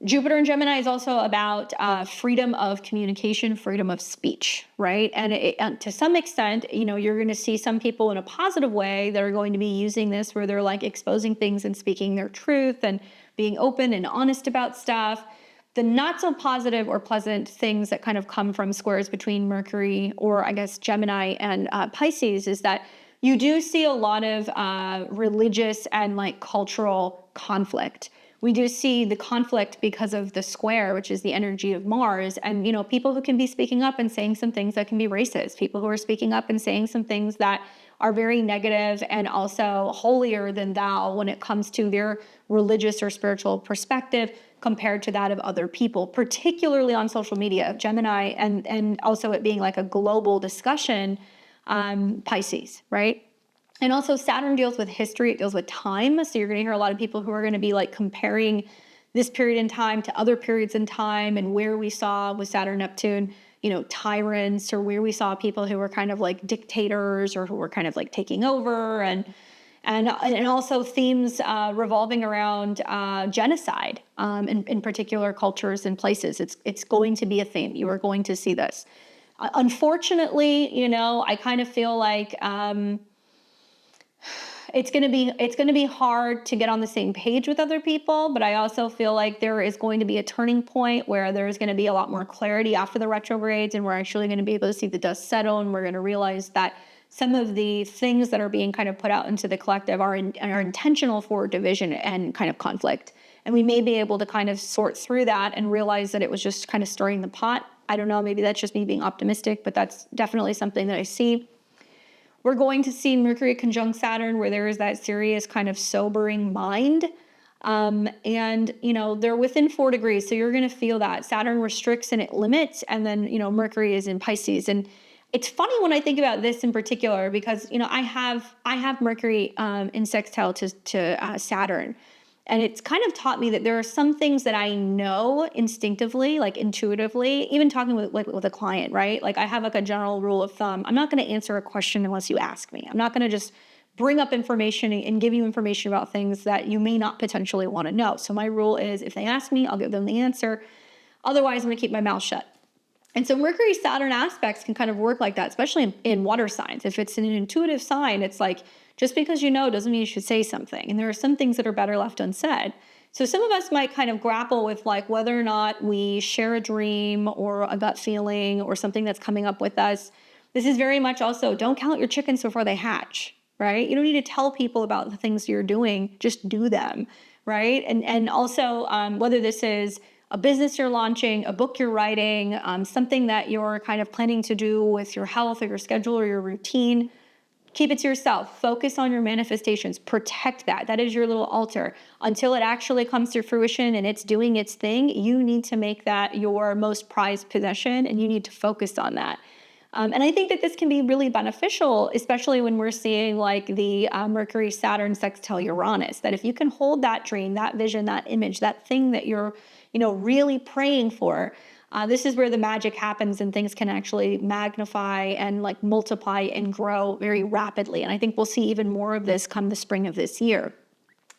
Jupiter in Gemini is also about freedom of communication, freedom of speech, right? And to some extent, you're going to see some people in a positive way that are going to be using this, where they're like exposing things and speaking their truth and being open and honest about stuff. The not so positive or pleasant things that kind of come from squares between Mercury, or I guess Gemini and Pisces, is that you do see a lot of religious and like cultural conflict. We do see the conflict because of the square, which is the energy of Mars, and people who can be speaking up and saying some things that can be racist, people who are speaking up and saying some things that are very negative and also holier than thou when it comes to their religious or spiritual perspective compared to that of other people, particularly on social media, Gemini, and also it being like a global discussion, Pisces, right? And also Saturn deals with history, it deals with time. So you're going to hear a lot of people who are going to be like comparing this period in time to other periods in time, and where we saw with Saturn, Neptune, tyrants, or where we saw people who were kind of like dictators or who were kind of like taking over, and also themes revolving around genocide in particular cultures and places. It's going to be a theme. You are going to see this. Unfortunately, I kind of feel like it's going to be hard to get on the same page with other people, but I also feel like there is going to be a turning point where there's going to be a lot more clarity after the retrogrades, and we're actually going to be able to see the dust settle, and we're going to realize that some of the things that are being kind of put out into the collective are intentional for division and kind of conflict. And we may be able to kind of sort through that and realize that it was just kind of stirring the pot. I don't know, maybe that's just me being optimistic, but that's definitely something that I see. We're going to see Mercury conjunct Saturn, where there is that serious kind of sobering mind. And, they're within 4 degrees. So you're going to feel that Saturn restricts and it limits. And then, Mercury is in Pisces. And it's funny when I think about this in particular, because, I have Mercury in sextile to Saturn. And it's kind of taught me that there are some things that I know instinctively, like intuitively, even talking with a client, right? Like I have like a general rule of thumb. I'm not going to answer a question unless you ask me. I'm not going to just bring up information and give you information about things that you may not potentially want to know. So my rule is if they ask me, I'll give them the answer. Otherwise, I'm going to keep my mouth shut. And so Mercury Saturn aspects can kind of work like that, especially in water signs. If it's an intuitive sign, it's like, just because you know doesn't mean you should say something. And there are some things that are better left unsaid. So some of us might kind of grapple with like whether or not we share a dream or a gut feeling or something that's coming up with us. This is very much also, don't count your chickens before they hatch, right? You don't need to tell people about the things you're doing, just do them, right? And also whether this is a business you're launching, a book you're writing, something that you're kind of planning to do with your health or your schedule or your routine, keep it to yourself. Focus on your manifestations. Protect that. That is your little altar. Until it actually comes to fruition and it's doing its thing, you need to make that your most prized possession and you need to focus on that. And I think that this can be really beneficial, especially when we're seeing like the Mercury, Saturn, sextile Uranus, that if you can hold that dream, that vision, that image, that thing that you're, really praying for, this is where the magic happens and things can actually magnify and like multiply and grow very rapidly. And I think we'll see even more of this come the spring of this year.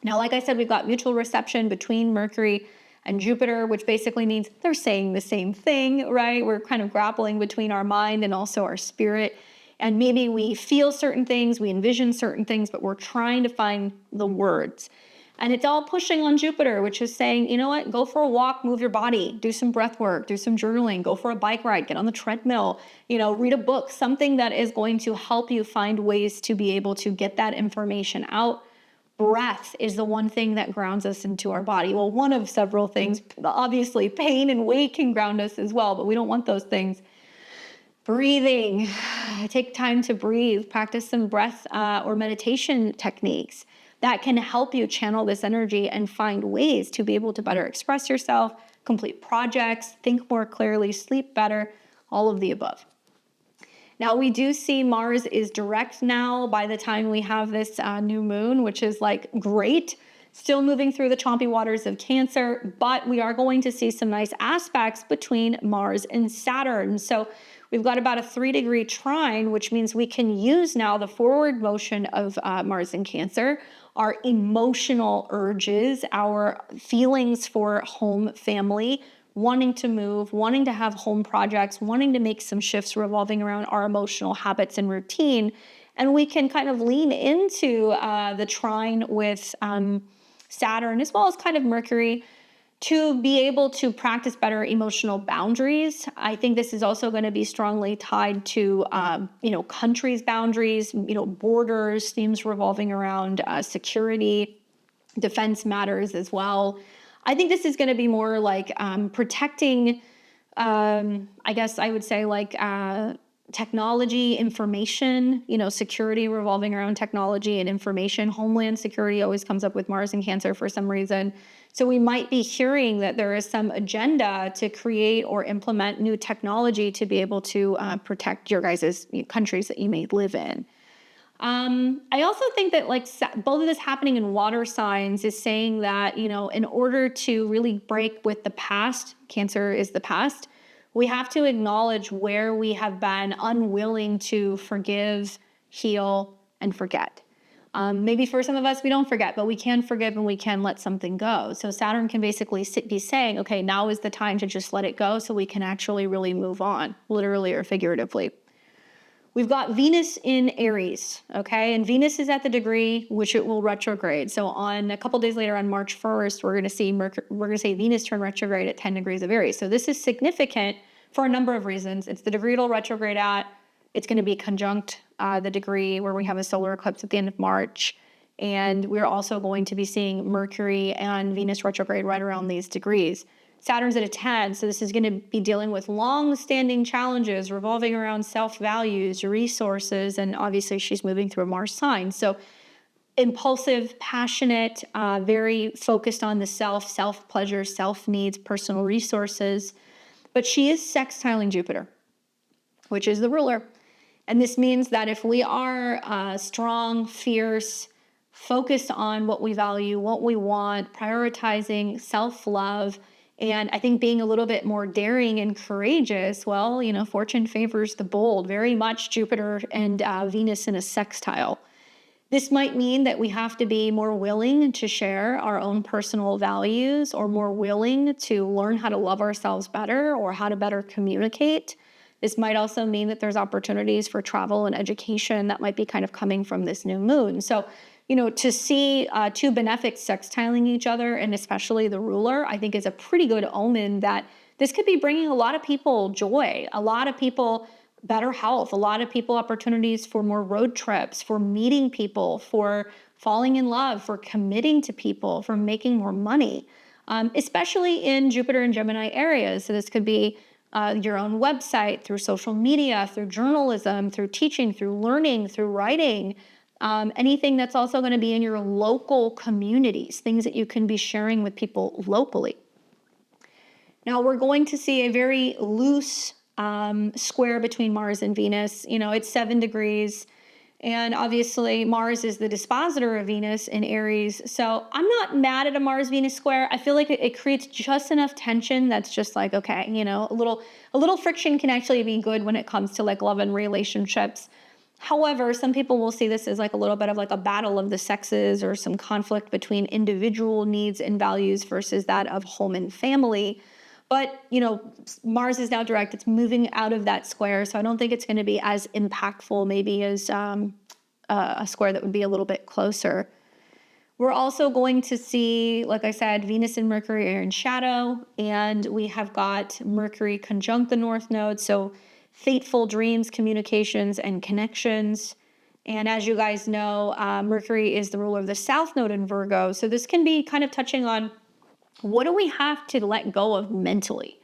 Now, like I said, we've got mutual reception between Mercury and Jupiter, which basically means they're saying the same thing, right? We're kind of grappling between our mind and also our spirit. And maybe we feel certain things, we envision certain things, but we're trying to find the words. And it's all pushing on Jupiter, which is saying, you know what, go for a walk, move your body, do some breath work, do some journaling, go for a bike ride, get on the treadmill, read a book, something that is going to help you find ways to be able to get that information out. Breath is the one thing that grounds us into our body. Well, one of several things. Obviously, pain and weight can ground us as well, but we don't want those things. Breathing. Take time to breathe. Practice some breath or meditation techniques that can help you channel this energy and find ways to be able to better express yourself, complete projects, think more clearly, sleep better, all of the above. Now, we do see Mars is direct now by the time we have this new moon, which is like great. Still moving through the choppy waters of Cancer, but we are going to see some nice aspects between Mars and Saturn. So we've got about a 3-degree trine, which means we can use now the forward motion of Mars in Cancer, our emotional urges, our feelings for home, family, wanting to move, wanting to have home projects, wanting to make some shifts revolving around our emotional habits and routine. And we can kind of lean into the trine with Saturn as well as kind of Mercury to be able to practice better emotional boundaries. I think this is also going to be strongly tied to, countries' boundaries, borders, themes revolving around security, defense matters as well. I think this is going to be more like protecting, I guess I would say like technology, information, security revolving around technology and information. Homeland security always comes up with Mars and Cancer for some reason. So we might be hearing that there is some agenda to create or implement new technology to be able to protect your guys' countries that you may live in. I also think that like both of this happening in water signs is saying that, in order to really break with the past, Cancer is the past, we have to acknowledge where we have been unwilling to forgive, heal, and forget. Maybe for some of us, we don't forget, but we can forgive and we can let something go. So Saturn can basically be saying, okay, now is the time to just let it go so we can actually really move on, literally or figuratively. We've got Venus in Aries, okay? And Venus is at the degree which it will retrograde. So on a couple days later on March 1st, we're going to see Venus turn retrograde at 10 degrees of Aries. So this is significant for a number of reasons. It's the degree it'll retrograde at. It's going to be conjunct the degree where we have a solar eclipse at the end of March. And we're also going to be seeing Mercury and Venus retrograde right around these degrees. Saturn's at a 10, so this is going to be dealing with long-standing challenges revolving around self-values, resources, and obviously she's moving through a Mars sign. So impulsive, passionate, very focused on the self-pleasure, self-needs, personal resources. But she is sextiling Jupiter, which is the ruler. And this means that if we are strong, fierce, focused on what we value, what we want, prioritizing self-love, and I think being a little bit more daring and courageous, well, fortune favors the bold, very much Jupiter and Venus in a sextile. This might mean that we have to be more willing to share our own personal values, or more willing to learn how to love ourselves better, or how to better communicate. This might also mean that there's opportunities for travel and education that might be kind of coming from this new moon. So, to see two benefics sextiling each other, and especially the ruler, I think is a pretty good omen that this could be bringing a lot of people joy, a lot of people better health, a lot of people opportunities for more road trips, for meeting people, for falling in love, for committing to people, for making more money, especially in Jupiter and Gemini areas. So this could be your own website, through social media, through journalism, through teaching, through learning, through writing, anything that's also going to be in your local communities, things that you can be sharing with people locally. Now we're going to see a very loose square between Mars and Venus. It's 7 degrees. And obviously Mars is the dispositor of Venus in Aries. So I'm not mad at a Mars-Venus square. I feel like it creates just enough tension that's just like, okay, a little friction can actually be good when it comes to like love and relationships. However, some people will see this as like a little bit of like a battle of the sexes, or some conflict between individual needs and values versus that of home and family. But, Mars is now direct. It's moving out of that square. So I don't think it's going to be as impactful maybe as a square that would be a little bit closer. We're also going to see, like I said, Venus and Mercury are in shadow. And we have got Mercury conjunct the North Node. So fateful dreams, communications, and connections. And as you guys know, Mercury is the ruler of the South Node in Virgo. So this can be kind of touching on, what do we have to let go of mentally?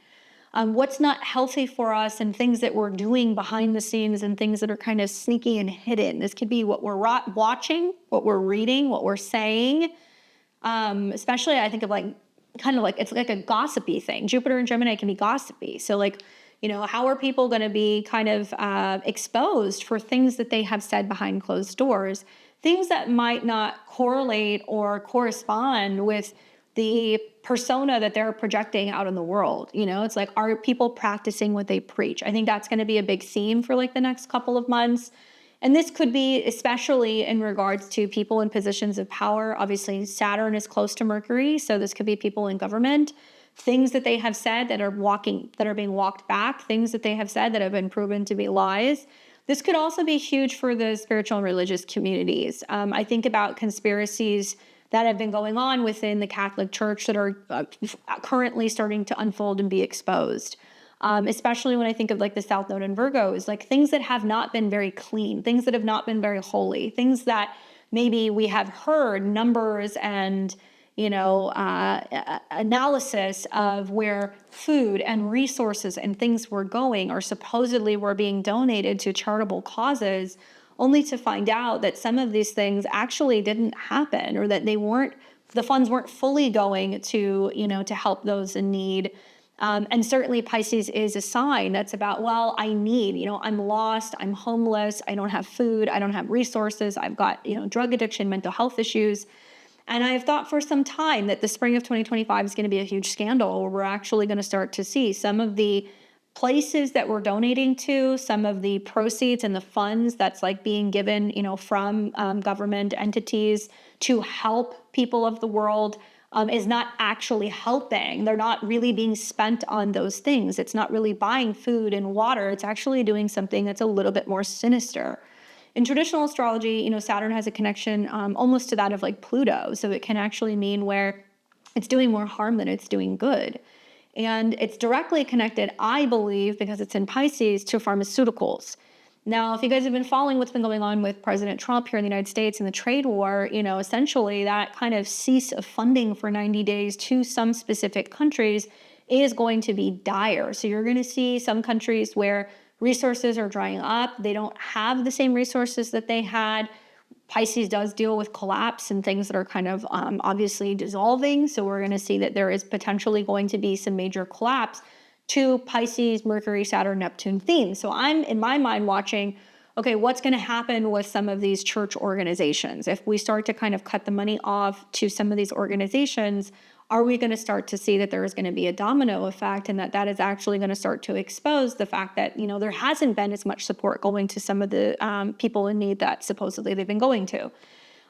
What's not healthy for us, and things that we're doing behind the scenes, and things that are kind of sneaky and hidden. This could be what we're watching, what we're reading, what we're saying. Especially I think of it's like a gossipy thing. Jupiter and Gemini can be gossipy. So how are people going to be kind of exposed for things that they have said behind closed doors? Things that might not correlate or correspond with the persona that they're projecting out in the world. It's like, are people practicing what they preach? I think that's going to be a big theme for like the next couple of months. And this could be especially in regards to people in positions of power. Obviously, Saturn is close to Mercury, so this could be people in government, things that they have said that are being walked back, things that they have said that have been proven to be lies. This could also be huge for the spiritual and religious communities. I think about conspiracies that have been going on within the Catholic Church that are currently starting to unfold and be exposed. Especially when I think of like the South Node in Virgo, is like things that have not been very clean, things that have not been very holy, things that maybe we have heard numbers and analysis of where food and resources and things were going, or supposedly were being donated to charitable causes, only to find out that some of these things actually didn't happen, or that the funds weren't fully going to, to help those in need. And certainly Pisces is a sign that's about, well, I need, I'm lost, I'm homeless, I don't have food, I don't have resources, I've got, drug addiction, mental health issues. And I've thought for some time that the spring of 2025 is going to be a huge scandal, where we're actually going to start to see some of the places that we're donating to, some of the proceeds and the funds that's like being given, from government entities to help people of the world, is not actually helping. They're not really being spent on those things. It's not really buying food and water. It's actually doing something that's a little bit more sinister. In traditional astrology, Saturn has a connection almost to that of like Pluto. So it can actually mean where it's doing more harm than it's doing good. And it's directly connected, I believe, because it's in Pisces, to pharmaceuticals. Now, if you guys have been following what's been going on with President Trump here in the United States and the trade war, essentially that kind of cease of funding for 90 days to some specific countries is going to be dire. So you're going to see some countries where resources are drying up. They don't have the same resources that they had. Pisces does deal with collapse and things that are kind of obviously dissolving. So we're going to see that there is potentially going to be some major collapse to Pisces, Mercury, Saturn, Neptune themes. So I'm in my mind watching, okay, what's going to happen with some of these church organizations? If we start to kind of cut the money off to some of these organizations, are we going to start to see that there is going to be a domino effect, and that is actually going to start to expose the fact that, there hasn't been as much support going to some of the people in need that supposedly they've been going to?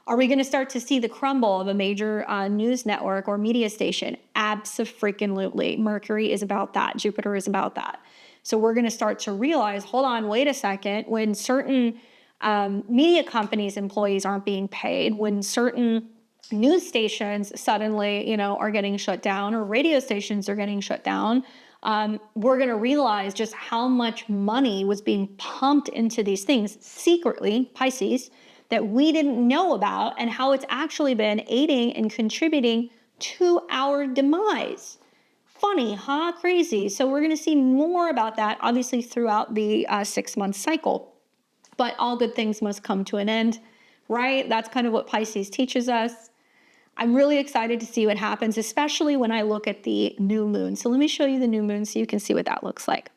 Are we going to start to see the crumble of a major news network or media station? Abso-freaking-lutely. Mercury is about that. Jupiter is about that. So we're going to start to realize, hold on, wait a second, when certain media companies' employees aren't being paid, when certain news stations suddenly, are getting shut down, or radio stations are getting shut down, we're going to realize just how much money was being pumped into these things secretly, Pisces, that we didn't know about, and how it's actually been aiding and contributing to our demise. Funny, huh? Crazy. So we're going to see more about that, obviously, throughout the 6-month cycle. But all good things must come to an end, right? That's kind of what Pisces teaches us. I'm really excited to see what happens, especially when I look at the new moon. So let me show you the new moon so you can see what that looks like.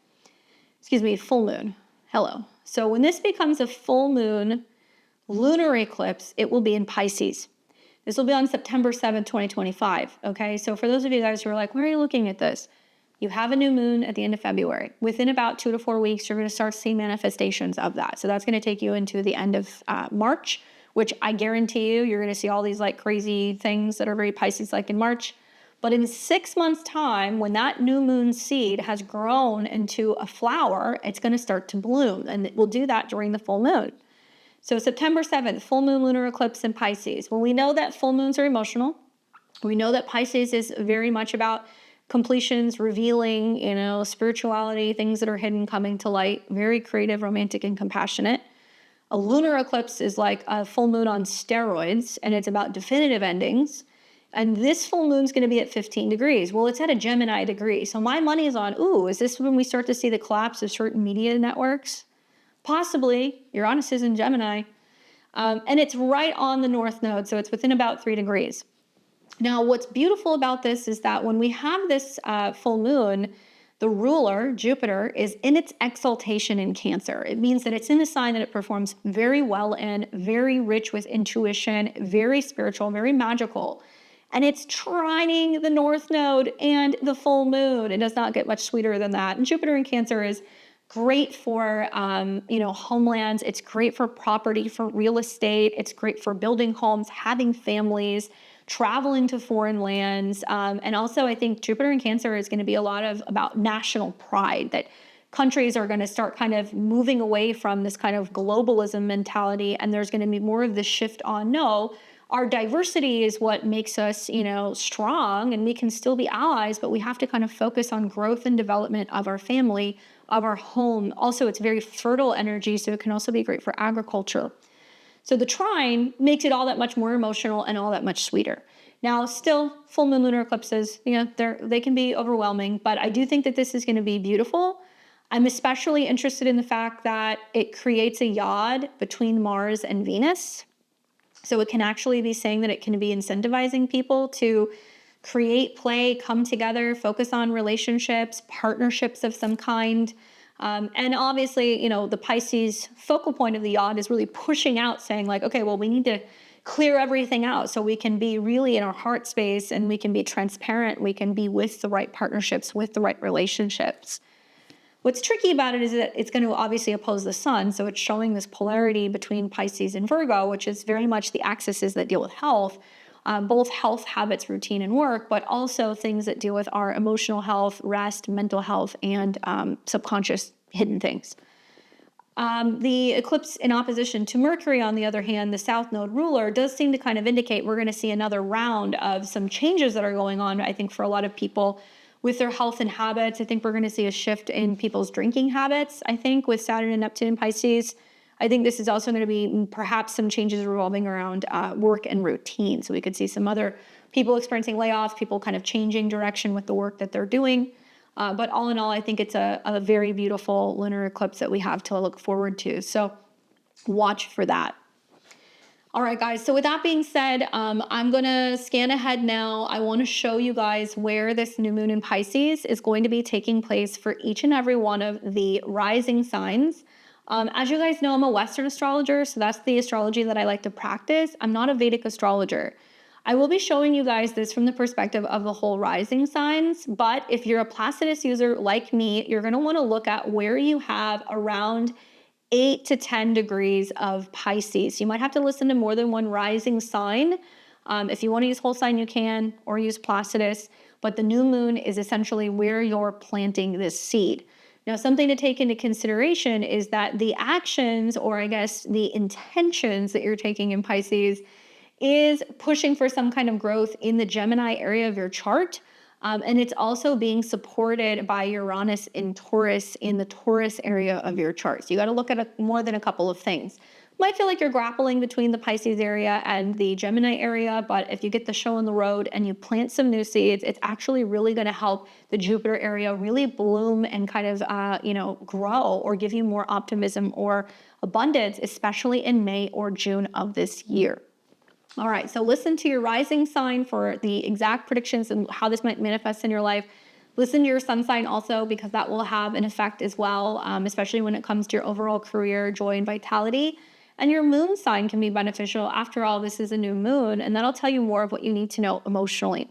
Excuse me, full moon. Hello. So when this becomes a full moon lunar eclipse, it will be in Pisces. This will be on September 7th, 2025. Okay, so for those of you guys who are like, where are you looking at this? You have a new moon at the end of February. Within about 2 to 4 weeks, you're going to start seeing manifestations of that. So that's going to take you into the end of March, which I guarantee you're going to see all these like crazy things that are very Pisces-like in March. But in 6 months' time, when that new moon seed has grown into a flower, it's going to start to bloom. And it will do that during the full moon. So September 7th, full moon lunar eclipse in Pisces. Well, we know that full moons are emotional. We know that Pisces is very much about completions, revealing, spirituality, things that are hidden coming to light, very creative, romantic, and compassionate. A lunar eclipse is like a full moon on steroids, and it's about definitive endings. And this full moon's going to be at 15 degrees. Well, it's at a Gemini degree. So my money is on, is this when we start to see the collapse of certain media networks? Possibly. Uranus is in Gemini. And it's right on the north node, so it's within about 3 degrees. Now, what's beautiful about this is that when we have this full moon, the ruler, Jupiter, is in its exaltation in Cancer. It means that it's in a sign that it performs very well in, very rich with intuition, very spiritual, very magical. And it's trining the north node and the full moon. It does not get much sweeter than that. And Jupiter in Cancer is great for, homelands. It's great for property, for real estate. It's great for building homes, having families, traveling to foreign lands. And also, I think Jupiter in Cancer is going to be a lot about national pride, that countries are going to start kind of moving away from this kind of globalism mentality. And there's going to be more of this shift on, no, our diversity is what makes us, strong, and we can still be allies, but we have to kind of focus on growth and development of our family, of our home. Also, it's very fertile energy, so it can also be great for agriculture. So the trine makes it all that much more emotional and all that much sweeter. Now, still, full moon lunar eclipses, they can be overwhelming, but I do think that this is going to be beautiful. I'm especially interested in the fact that it creates a yod between Mars and Venus. So it can actually be saying that it can be incentivizing people to create, play, come together, focus on relationships, partnerships of some kind. And obviously, the Pisces focal point of the yod is really pushing out, saying like, okay, well, we need to clear everything out so we can be really in our heart space, and we can be transparent. We can be with the right partnerships, with the right relationships. What's tricky about it is that it's going to obviously oppose the sun. So it's showing this polarity between Pisces and Virgo, which is very much the axes that deal with health, both health, habits, routine, and work, but also things that deal with our emotional health, rest, mental health, and subconscious hidden things. The eclipse in opposition to Mercury, on the other hand, the south node ruler, does seem to kind of indicate we're going to see another round of some changes that are going on, I think, for a lot of people with their health and habits. I think we're going to see a shift in people's drinking habits, I think, with Saturn and Neptune and Pisces. I think this is also going to be perhaps some changes revolving around work and routine. So we could see some other people experiencing layoffs, people kind of changing direction with the work that they're doing. But all in all, I think it's a very beautiful lunar eclipse that we have to look forward to. So watch for that. All right, guys. So with that being said, I'm going to scan ahead now. I want to show you guys where this new moon in Pisces is going to be taking place for each and every one of the rising signs. As you guys know, I'm a Western astrologer, so that's the astrology that I like to practice. I'm not a Vedic astrologer. I will be showing you guys this from the perspective of the whole rising signs, but if you're a Placidus user like me, you're going to want to look at where you have around 8 to 10 degrees of Pisces. You might have to listen to more than one rising sign. If you want to use whole sign, you can, or use Placidus, but the new moon is essentially where you're planting this seed. Now, something to take into consideration is that the actions, or I guess the intentions that you're taking in Pisces, is pushing for some kind of growth in the Gemini area of your chart. And it's also being supported by Uranus in Taurus in the Taurus area of your chart. So you got to look at more than a couple of things. Might feel like you're grappling between the Pisces area and the Gemini area, but if you get the show on the road and you plant some new seeds, it's actually really going to help the Jupiter area really bloom and kind of, grow or give you more optimism or abundance, especially in May or June of this year. All right, so listen to your rising sign for the exact predictions and how this might manifest in your life. Listen to your sun sign also, because that will have an effect as well, especially when it comes to your overall career, joy, and vitality. And your moon sign can be beneficial. After all, this is a new moon, and that'll tell you more of what you need to know emotionally.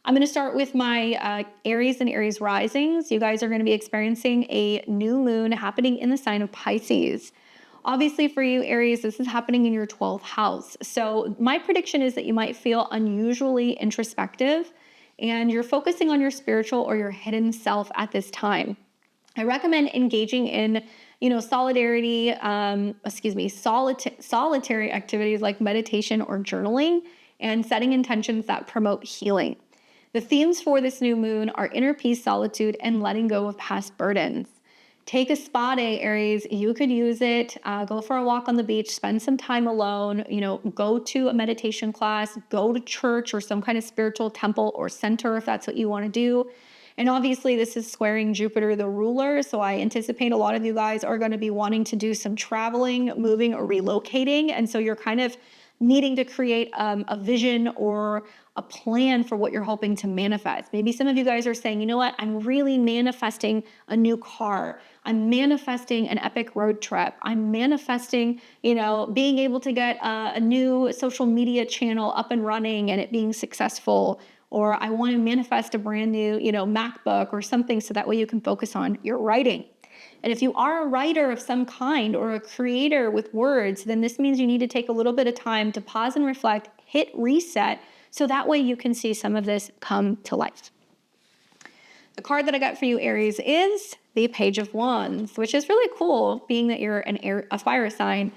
I'm going to start with my Aries and Aries risings. You guys are going to be experiencing a new moon happening in the sign of Pisces. Obviously for you, Aries, this is happening in your 12th house. So my prediction is that you might feel unusually introspective and you're focusing on your spiritual or your hidden self at this time. I recommend engaging in, solitary activities like meditation or journaling and setting intentions that promote healing. The themes for this new moon are inner peace, solitude, and letting go of past burdens. Take a spa day, Aries. You could use it. Go for a walk on the beach, spend some time alone, go to a meditation class, go to church or some kind of spiritual temple or center if that's what you want to do. And obviously this is squaring Jupiter, the ruler. So I anticipate a lot of you guys are going to be wanting to do some traveling, moving, or relocating. And so you're kind of needing to create a vision or a plan for what you're hoping to manifest. Maybe some of you guys are saying, you know what, I'm really manifesting a new car. I'm manifesting an epic road trip. I'm manifesting, being able to get a new social media channel up and running and it being successful. Or I want to manifest a brand new, MacBook or something so that way you can focus on your writing. And if you are a writer of some kind or a creator with words, then this means you need to take a little bit of time to pause and reflect, hit reset, so that way you can see some of this come to life. The card that I got for you, Aries, is the Page of Wands, which is really cool, being that you're a fire sign.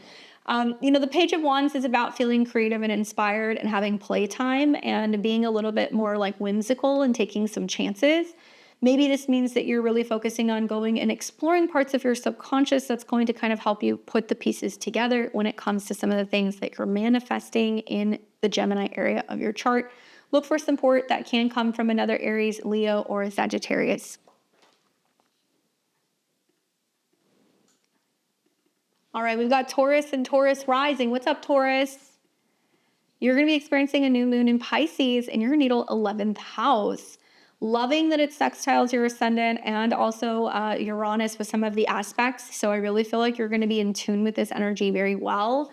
The Page of Wands is about feeling creative and inspired and having playtime and being a little bit more like whimsical and taking some chances. Maybe this means that you're really focusing on going and exploring parts of your subconscious that's going to kind of help you put the pieces together when it comes to some of the things that you're manifesting in the Gemini area of your chart. Look for support that can come from another Aries, Leo, or a Sagittarius. All right, we've got Taurus and Taurus rising. What's up, Taurus? You're going to be experiencing a new moon in Pisces in your natal 11th house. Loving that it sextiles your ascendant and also Uranus with some of the aspects. So I really feel like you're going to be in tune with this energy very well.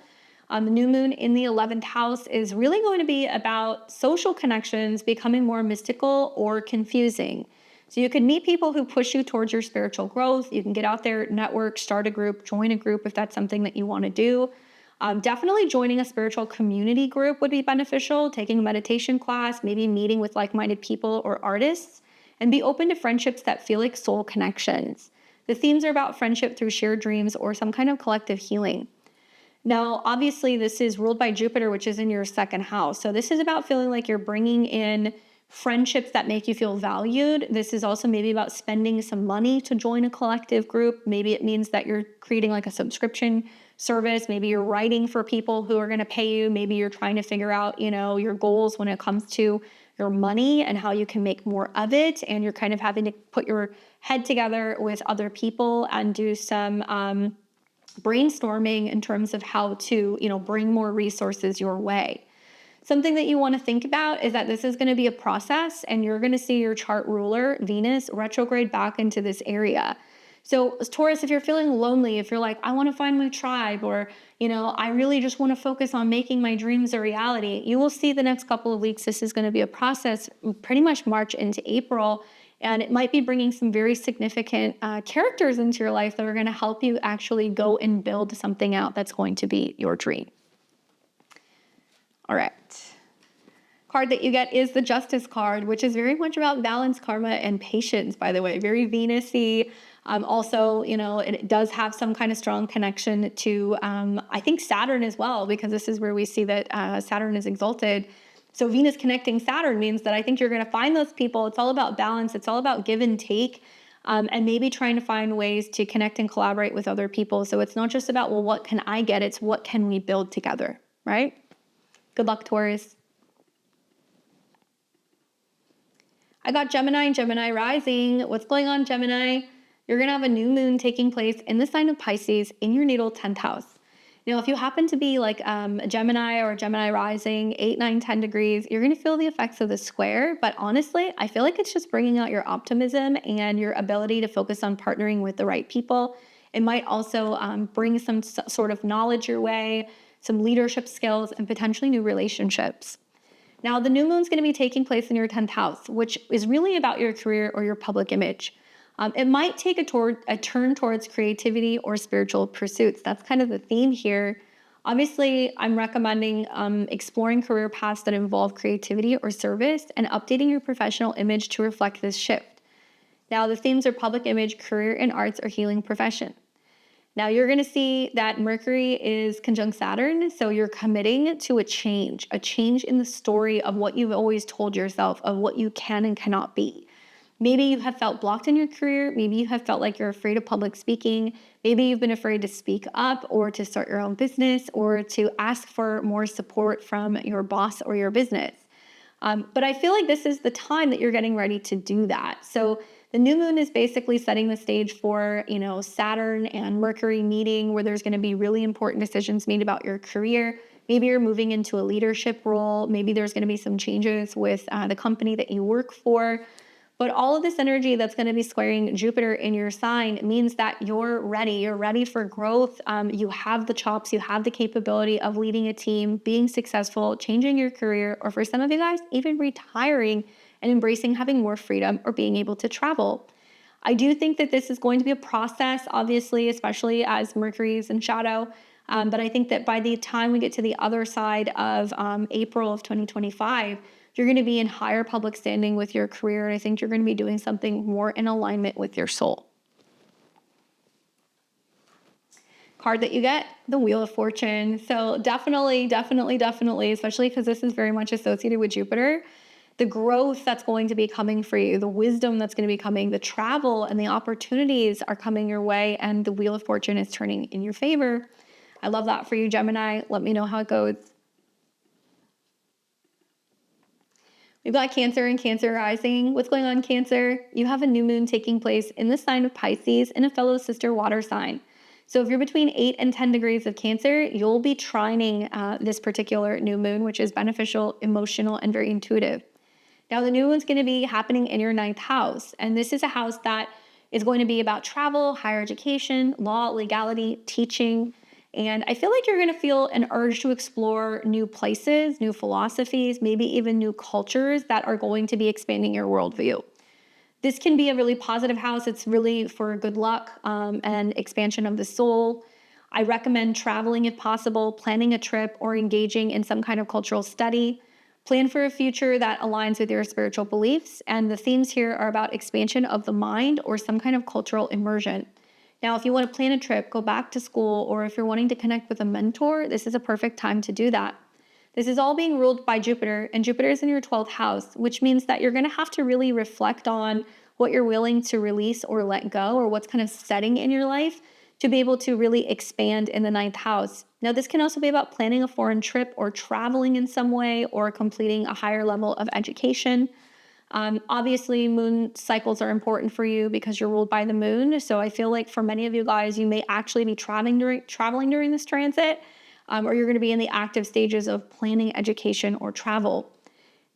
The new moon in the 11th house is really going to be about social connections becoming more mystical or confusing. So you can meet people who push you towards your spiritual growth. You can get out there, network, start a group, join a group if that's something that you want to do. Definitely joining a spiritual community group would be beneficial, taking a meditation class, maybe meeting with like-minded people or artists, and be open to friendships that feel like soul connections. The themes are about friendship through shared dreams or some kind of collective healing. Now, obviously, this is ruled by Jupiter, which is in your second house. So this is about feeling like you're bringing in friendships that make you feel valued. This is also maybe about spending some money to join a collective group. Maybe it means that you're creating like a subscription service. Maybe you're writing for people who are going to pay you. Maybe you're trying to figure out, your goals when it comes to your money and how you can make more of it. And you're kind of having to put your head together with other people and do some brainstorming in terms of how to, bring more resources your way. Something that you want to think about is that this is going to be a process, and you're going to see your chart ruler, Venus, retrograde back into this area. So Taurus, if you're feeling lonely, if you're like, I want to find my tribe, or, I really just want to focus on making my dreams a reality, you will see the next couple of weeks, this is going to be a process, pretty much March into April. And it might be bringing some very significant characters into your life that are going to help you actually go and build something out that's going to be your dream. All right. Card that you get is the Justice card, which is very much about balance, karma, and patience, by the way. Very Venus-y. Also, it does have some kind of strong connection to, I think, Saturn as well, because this is where we see that Saturn is exalted. So Venus connecting Saturn means that I think you're going to find those people. It's all about balance. It's all about give and take, and maybe trying to find ways to connect and collaborate with other people. So it's not just about, well, what can I get? It's what can we build together, right? Good luck, Taurus. I got Gemini and Gemini rising. What's going on, Gemini? You're going to have a new moon taking place in the sign of Pisces in your natal 10th house. Now, if you happen to be like a Gemini or a Gemini rising, 8, 9, 10 degrees, you're going to feel the effects of the square. But honestly, I feel like it's just bringing out your optimism and your ability to focus on partnering with the right people. It might also bring some sort of knowledge your way, some leadership skills, and potentially new relationships. Now, the new moon's going to be taking place in your 10th house, which is really about your career or your public image. It might take a turn towards creativity or spiritual pursuits. That's kind of the theme here. Obviously, I'm recommending exploring career paths that involve creativity or service and updating your professional image to reflect this shift. Now, the themes are public image, career in arts, or healing profession. Now, you're going to see that Mercury is conjunct Saturn, so you're committing to a change in the story of what you've always told yourself, of what you can and cannot be. Maybe you have felt blocked in your career. Maybe you have felt like you're afraid of public speaking. Maybe you've been afraid to speak up or to start your own business or to ask for more support from your boss or your business. But I feel like this is the time that you're getting ready to do that. So the new moon is basically setting the stage for, Saturn and Mercury meeting, where there's going to be really important decisions made about your career. Maybe you're moving into a leadership role. Maybe there's going to be some changes with the company that you work for. But all of this energy that's going to be squaring Jupiter in your sign means that you're ready. You're ready for growth. You have the chops. You have the capability of leading a team, being successful, changing your career, or for some of you guys, even retiring and embracing having more freedom or being able to travel. I do think that this is going to be a process, obviously, especially as Mercury is in shadow. But I think that by the time we get to the other side of April of 2025, you're going to be in higher public standing with your career. And I think you're going to be doing something more in alignment with your soul. Card that you get, the Wheel of Fortune. So definitely, especially because this is very much associated with Jupiter, the growth that's going to be coming for you, the wisdom that's going to be coming, the travel and the opportunities are coming your way, and the Wheel of Fortune is turning in your favor. I love that for you, Gemini. Let me know how it goes. We've got Cancer and Cancer rising. What's going on, Cancer? You have a new moon taking place in the sign of Pisces in a fellow sister water sign. So if you're between 8 and 10 degrees of Cancer, you'll be trining this particular new moon, which is beneficial, emotional, and very intuitive. Now, the new moon's going to be happening in your 9th house. And this is a house that is going to be about travel, higher education, law, legality, teaching. And I feel like you're going to feel an urge to explore new places, new philosophies, maybe even new cultures that are going to be expanding your worldview. This can be a really positive house. It's really for good luck and expansion of the soul. I recommend traveling if possible, planning a trip, or engaging in some kind of cultural study. Plan for a future that aligns with your spiritual beliefs. And the themes here are about expansion of the mind or some kind of cultural immersion. Now, if you want to plan a trip, go back to school, or if you're wanting to connect with a mentor, this is a perfect time to do that. This is all being ruled by Jupiter, and Jupiter is in your 12th house, which means that you're going to have to really reflect on what you're willing to release or let go, or what's kind of setting in your life to be able to really expand in the ninth house. Now, this can also be about planning a foreign trip or traveling in some way or completing a higher level of education. Obviously, moon cycles are important for you because you're ruled by the moon. So I feel like for many of you guys, you may actually be traveling during this transit, or you're going to be in the active stages of planning education or travel.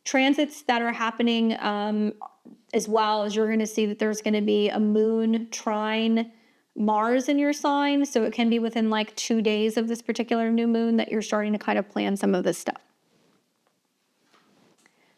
Transits that are happening as well as you're going to see that there's going to be a moon trine Mars in your sign. So it can be within like 2 days of this particular new moon that you're starting to kind of plan some of this stuff.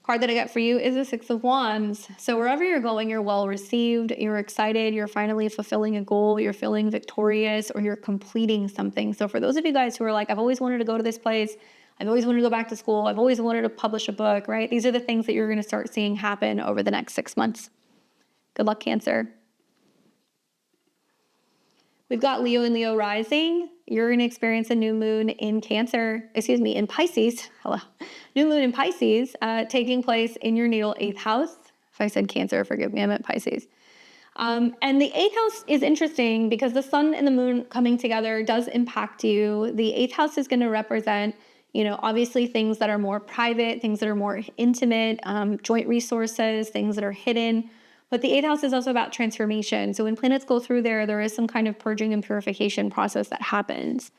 Card that I got for you is the Six of Wands. So wherever you're going, you're well received, you're excited, you're finally fulfilling a goal, you're feeling victorious, or you're completing something. So for those of you guys who are like, I've always wanted to go to this place, I've always wanted to go back to school, I've always wanted to publish a book, right? These are the things that you're going to start seeing happen over the next 6 months. Good luck, Cancer. We've got Leo and Leo rising. You're going to experience a new moon in in Pisces. Hello. New moon in Pisces taking place in your natal 8th house. If I said Cancer, forgive me, I meant Pisces. And the 8th house is interesting because the sun and the moon coming together does impact you. The 8th house is going to represent, obviously things that are more private, things that are more intimate, joint resources, things that are hidden. But the 8th house is also about transformation. So when planets go through there is some kind of purging and purification process that happens.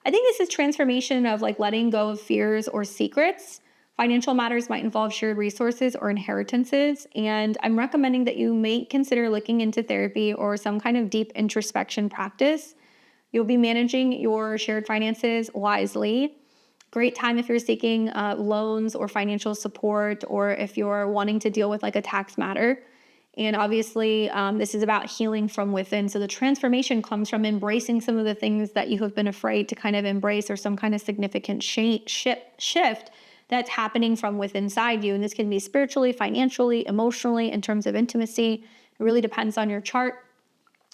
I think this is transformation of like letting go of fears or secrets. Financial matters might involve shared resources or inheritances. And I'm recommending that you may consider looking into therapy or some kind of deep introspection practice. You'll be managing your shared finances wisely. Great time if you're seeking loans or financial support, or if you're wanting to deal with like a tax matter. And obviously, this is about healing from within. So the transformation comes from embracing some of the things that you have been afraid to kind of embrace, or some kind of significant shift that's happening from within inside you. And this can be spiritually, financially, emotionally, in terms of intimacy. It really depends on your chart.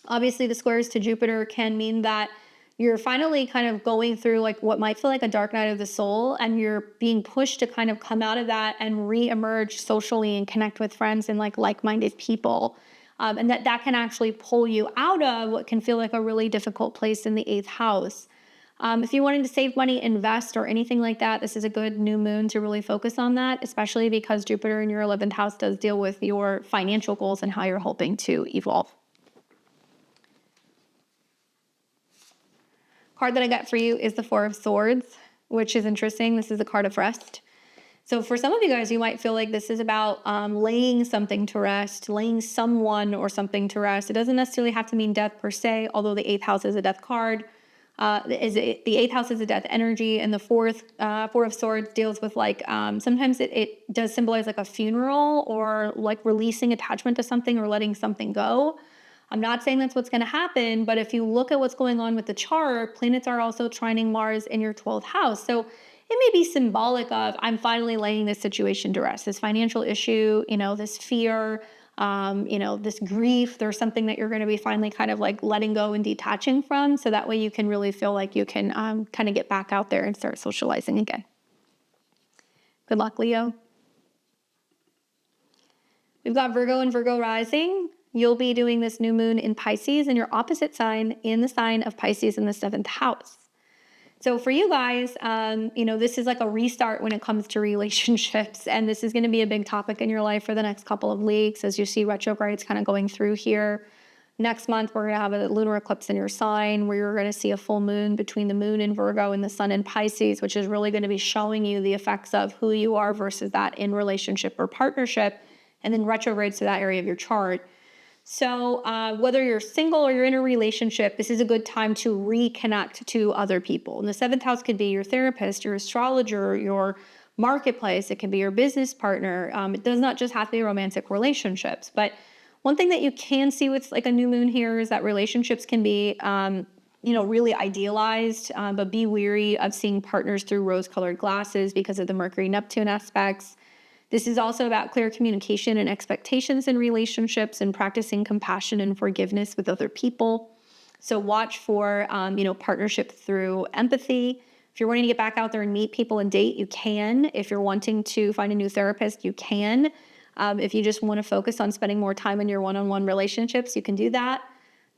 Obviously, the squares to Jupiter can mean that you're finally kind of going through like what might feel like a dark night of the soul, and you're being pushed to kind of come out of that and re-emerge socially and connect with friends and like-minded people. And that can actually pull you out of what can feel like a really difficult place in the 8th house. If you're wanting to save money, invest, or anything like that, this is a good new moon to really focus on that, especially because Jupiter in your 11th house does deal with your financial goals and how you're hoping to evolve. Card that I got for you is the Four of Swords, which is interesting. This is a card of rest. So for some of you guys, you might feel like this is about laying something to rest, laying someone or something to rest. It doesn't necessarily have to mean death per se, although the 8th house is a death card. The 8th house is a death energy, and the Four of Swords deals with like, sometimes it does symbolize like a funeral, or like releasing attachment to something or letting something go. I'm not saying that's what's going to happen, but if you look at what's going on with the chart, planets are also trining Mars in your 12th house. So it may be symbolic of, I'm finally laying this situation to rest, this financial issue, this fear, this grief. There's something that you're going to be finally kind of like letting go and detaching from. So that way you can really feel like you can kind of get back out there and start socializing again. Good luck, Leo. We've got Virgo and Virgo rising. You'll be doing this new moon in Pisces in your opposite sign, in the sign of Pisces in the 7th house. So for you guys, this is like a restart when it comes to relationships. And this is going to be a big topic in your life for the next couple of weeks as you see retrogrades kind of going through here. Next month, we're going to have a lunar eclipse in your sign where you're going to see a full moon between the moon in Virgo and the sun in Pisces, which is really going to be showing you the effects of who you are versus that in relationship or partnership, and then retrogrades to that area of your chart. So whether you're single or you're in a relationship, this is a good time to reconnect to other people. And the 7th house could be your therapist, your astrologer, your marketplace. It can be your business partner. It does not just have to be romantic relationships. But one thing that you can see with like a new moon here is that relationships can be, really idealized, but be wary of seeing partners through rose-colored glasses because of the Mercury-Neptune aspects. This is also about clear communication and expectations in relationships and practicing compassion and forgiveness with other people. So watch for, partnership through empathy. If you're wanting to get back out there and meet people and date, you can. If you're wanting to find a new therapist, you can. If you just want to focus on spending more time in your one-on-one relationships, you can do that.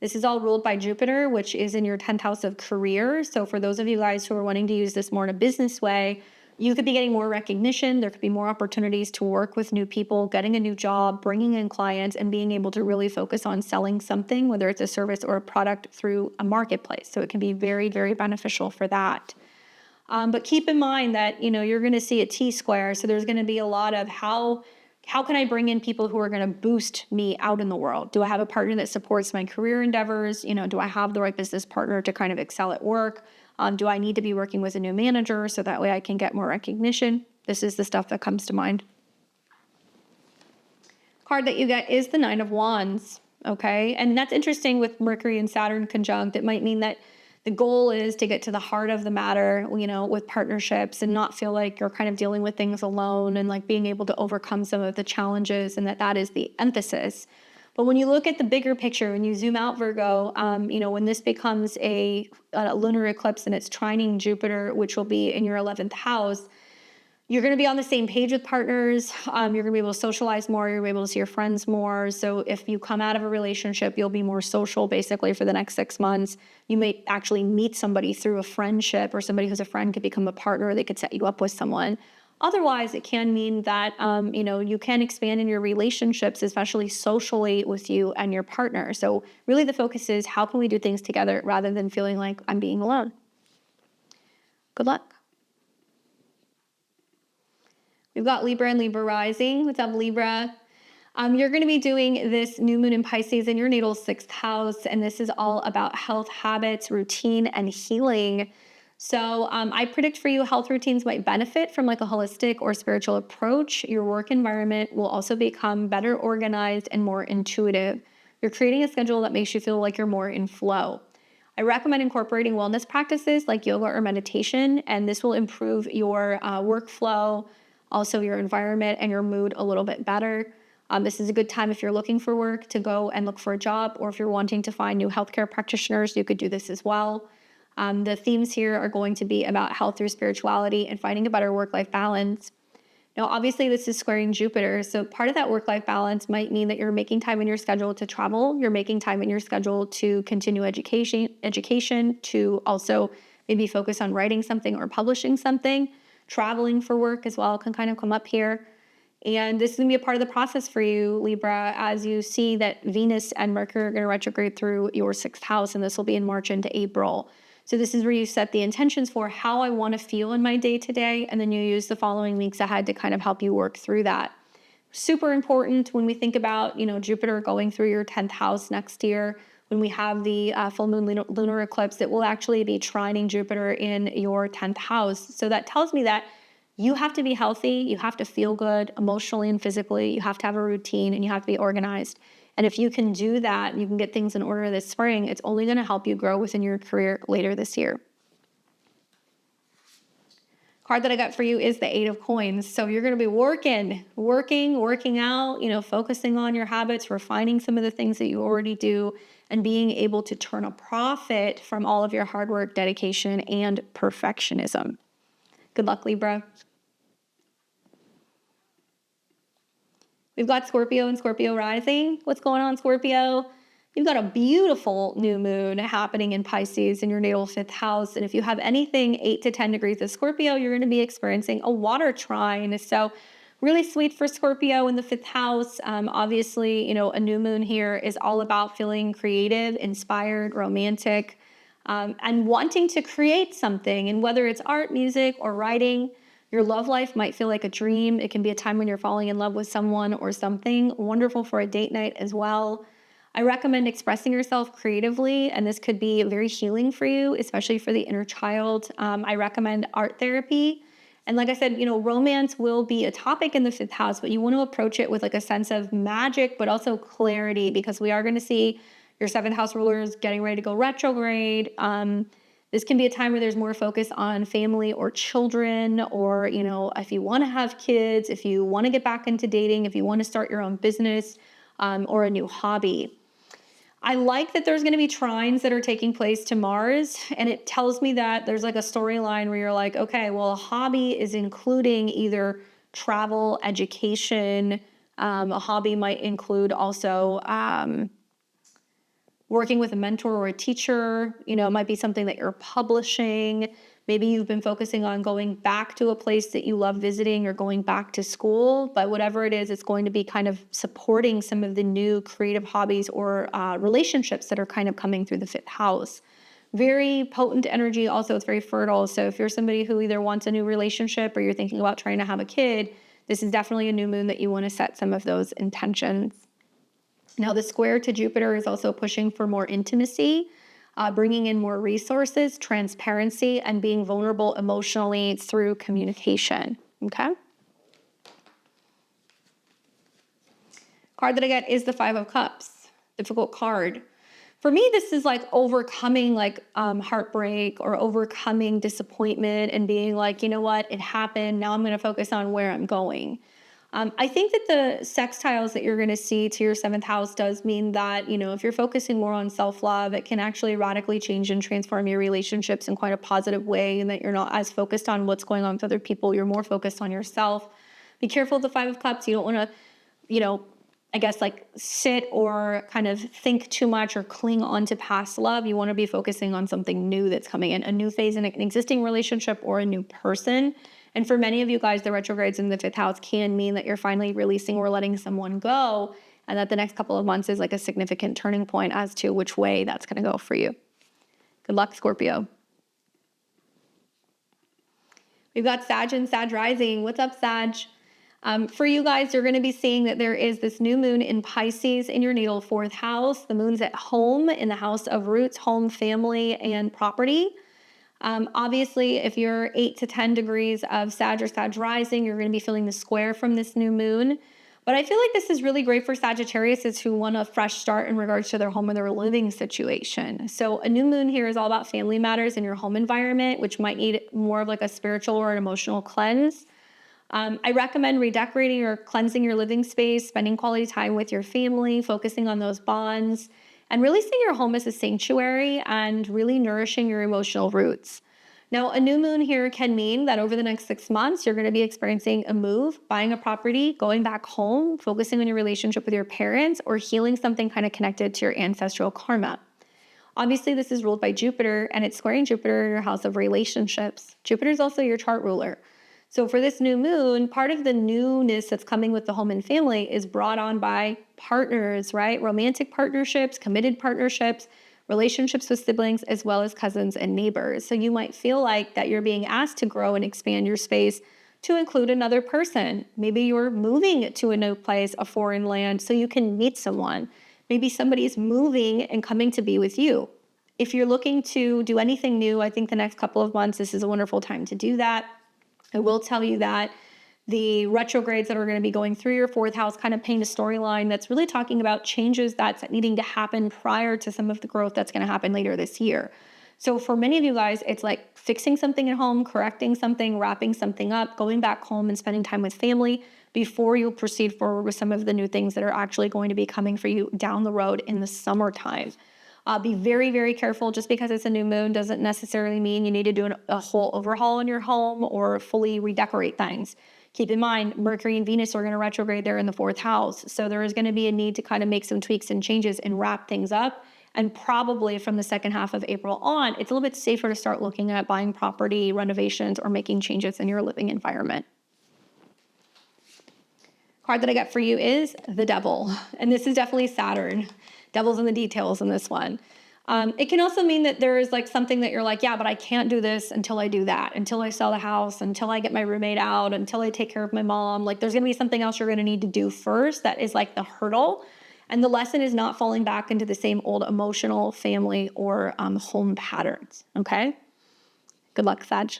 This is all ruled by Jupiter, which is in your 10th house of career. So for those of you guys who are wanting to use this more in a business way, you could be getting more recognition. There could be more opportunities to work with new people, getting a new job, bringing in clients, and being able to really focus on selling something, whether it's a service or a product through a marketplace. So it can be very, very beneficial for that. But keep in mind that, you're going to see a T-square. So there's going to be a lot of how can I bring in people who are going to boost me out in the world? Do I have a partner that supports my career endeavors? Do I have the right business partner to kind of excel at work? Do I need to be working with a new manager so that way I can get more recognition? This is the stuff that comes to mind. Card that you get is the Nine of Wands, okay? And that's interesting with Mercury and Saturn conjunct. It might mean that the goal is to get to the heart of the matter, with partnerships and not feel like you're kind of dealing with things alone and like being able to overcome some of the challenges, and that is the emphasis. But when you look at the bigger picture, when you zoom out, Virgo, when this becomes a lunar eclipse and it's trining Jupiter, which will be in your 11th house, you're going to be on the same page with partners. You're going to be able to socialize more. You're going to be able to see your friends more. So if you come out of a relationship, you'll be more social basically for the next 6 months. You may actually meet somebody through a friendship, or somebody who's a friend could become a partner. They could set you up with someone. Otherwise, it can mean that, you can expand in your relationships, especially socially with you and your partner. So really the focus is how can we do things together rather than feeling like I'm being alone. Good luck. We've got Libra and Libra rising. What's up, Libra? You're going to be doing this new moon in Pisces in your natal 6th house, and this is all about health, habits, routine, and healing. So I predict for you health routines might benefit from like a holistic or spiritual approach. Your work environment will also become better organized and more intuitive. You're creating a schedule that makes you feel like you're more in flow. I recommend incorporating wellness practices like yoga or meditation, and this will improve your workflow, also your environment and your mood a little bit better. This is a good time if you're looking for work to go and look for a job, or if you're wanting to find new healthcare practitioners, you could do this as well. The themes here are going to be about health through spirituality and finding a better work-life balance. Now, obviously, this is squaring Jupiter, so part of that work-life balance might mean that you're making time in your schedule to travel, you're making time in your schedule to continue education, to also maybe focus on writing something or publishing something. Traveling for work as well can kind of come up here. And this is going to be a part of the process for you, Libra, as you see that Venus and Mercury are going to retrograde through your 6th house, and this will be in March into April. So this is where you set the intentions for how I want to feel in my day-to-day, and then you use the following weeks ahead to kind of help you work through that. Super important when we think about, Jupiter going through your 10th house next year. When we have the full moon lunar eclipse, it will actually be trining Jupiter in your 10th house. So that tells me that you have to be healthy, you have to feel good emotionally and physically, you have to have a routine, and you have to be organized. And if you can do that, you can get things in order this spring, it's only going to help you grow within your career later this year. Card that I got for you is the Eight of Coins. So you're going to be working out, focusing on your habits, refining some of the things that you already do, and being able to turn a profit from all of your hard work, dedication, and perfectionism. Good luck, Libra. We've got Scorpio and Scorpio rising. What's going on, Scorpio? You've got a beautiful new moon happening in Pisces in your natal 5th house. And if you have anything 8 to 10 degrees of Scorpio, you're going to be experiencing a water trine. So really sweet for Scorpio in the 5th house. Obviously, a new moon here is all about feeling creative, inspired, romantic, and wanting to create something. And whether it's art, music, or writing, your love life might feel like a dream. It can be a time when you're falling in love with someone or something. Wonderful for a date night as well. I recommend expressing yourself creatively, and this could be very healing for you, especially for the inner child. I recommend art therapy. And like I said, romance will be a topic in the 5th house, but you want to approach it with like a sense of magic, but also clarity, because we are going to see your 7th house rulers getting ready to go retrograde. This can be a time where there's more focus on family or children, or, if you want to have kids, if you want to get back into dating, if you want to start your own business, or a new hobby. I like that there's going to be trines that are taking place to Mars, and it tells me that there's like a storyline where you're like, okay, well, a hobby is including either travel, education. A hobby might include also working with a mentor or a teacher. It might be something that you're publishing. Maybe you've been focusing on going back to a place that you love visiting or going back to school, but whatever it is, it's going to be kind of supporting some of the new creative hobbies or relationships that are kind of coming through the 5th house. Very potent energy. Also, it's very fertile. So if you're somebody who either wants a new relationship or you're thinking about trying to have a kid, this is definitely a new moon that you want to set some of those intentions. Now, the square to Jupiter is also pushing for more intimacy, bringing in more resources, transparency, and being vulnerable emotionally through communication. Okay? Card that I get is the 5 of Cups. Difficult card. For me, this is like overcoming heartbreak or overcoming disappointment and being like, you know what, it happened. Now I'm going to focus on where I'm going. I think that the sextiles that you're going to see to your 7th house does mean that, if you're focusing more on self-love, it can actually radically change and transform your relationships in quite a positive way, and that you're not as focused on what's going on with other people. You're more focused on yourself. Be careful with the 5 of Cups. You don't want to, sit or kind of think too much or cling on to past love. You want to be focusing on something new that's coming in, a new phase in an existing relationship or a new person. And for many of you guys, the retrogrades in the 5th house can mean that you're finally releasing or letting someone go, and that the next couple of months is like a significant turning point as to which way that's going to go for you. Good luck, Scorpio. We've got Sag and Sag rising. What's up, Sag? For you guys, you're going to be seeing that there is this new moon in Pisces in your natal 4th house. The moon's at home in the house of roots, home, family, and property. Obviously, if you're 8 to 10 degrees of Sag or Sag rising, you're going to be feeling the square from this new moon. But I feel like this is really great for Sagittarius who want a fresh start in regards to their home and their living situation. So a new moon here is all about family matters in your home environment, which might need more of like a spiritual or an emotional cleanse. I recommend redecorating or cleansing your living space, spending quality time with your family, focusing on those bonds, and really seeing your home as a sanctuary and really nourishing your emotional roots. Now, a new moon here can mean that over the next 6 months, you're going to be experiencing a move, buying a property, going back home, focusing on your relationship with your parents, or healing something kind of connected to your ancestral karma. Obviously, this is ruled by Jupiter, and it's squaring Jupiter in your house of relationships. Jupiter is also your chart ruler. So for this new moon, part of the newness that's coming with the home and family is brought on by partners, right? Romantic partnerships, committed partnerships, relationships with siblings, as well as cousins and neighbors. So you might feel like that you're being asked to grow and expand your space to include another person. Maybe you're moving to a new place, a foreign land, so you can meet someone. Maybe somebody's moving and coming to be with you. If you're looking to do anything new, I think the next couple of months, this is a wonderful time to do that. I will tell you that the retrogrades that are going to be going through your 4th house kind of paint a storyline that's really talking about changes that's needing to happen prior to some of the growth that's going to happen later this year. So for many of you guys, it's like fixing something at home, correcting something, wrapping something up, going back home and spending time with family before you proceed forward with some of the new things that are actually going to be coming for you down the road in the summertime. Be very, very careful. Just because it's a new moon doesn't necessarily mean you need to do a whole overhaul in your home or fully redecorate things. Keep in mind, Mercury and Venus are going to retrograde there in the 4th house. So there is going to be a need to kind of make some tweaks and changes and wrap things up. And probably from the second half of April on, it's a little bit safer to start looking at buying property, renovations, or making changes in your living environment. Card that I got for you is the Devil. And this is definitely Saturn. Devil's in the details in this one. It can also mean that there is like something that you're like, yeah, but I can't do this until I do that, until I sell the house, until I get my roommate out, until I take care of my mom. Like there's going to be something else you're going to need to do first that is like the hurdle. And the lesson is not falling back into the same old emotional, family, or home patterns. Okay? Good luck, Sag.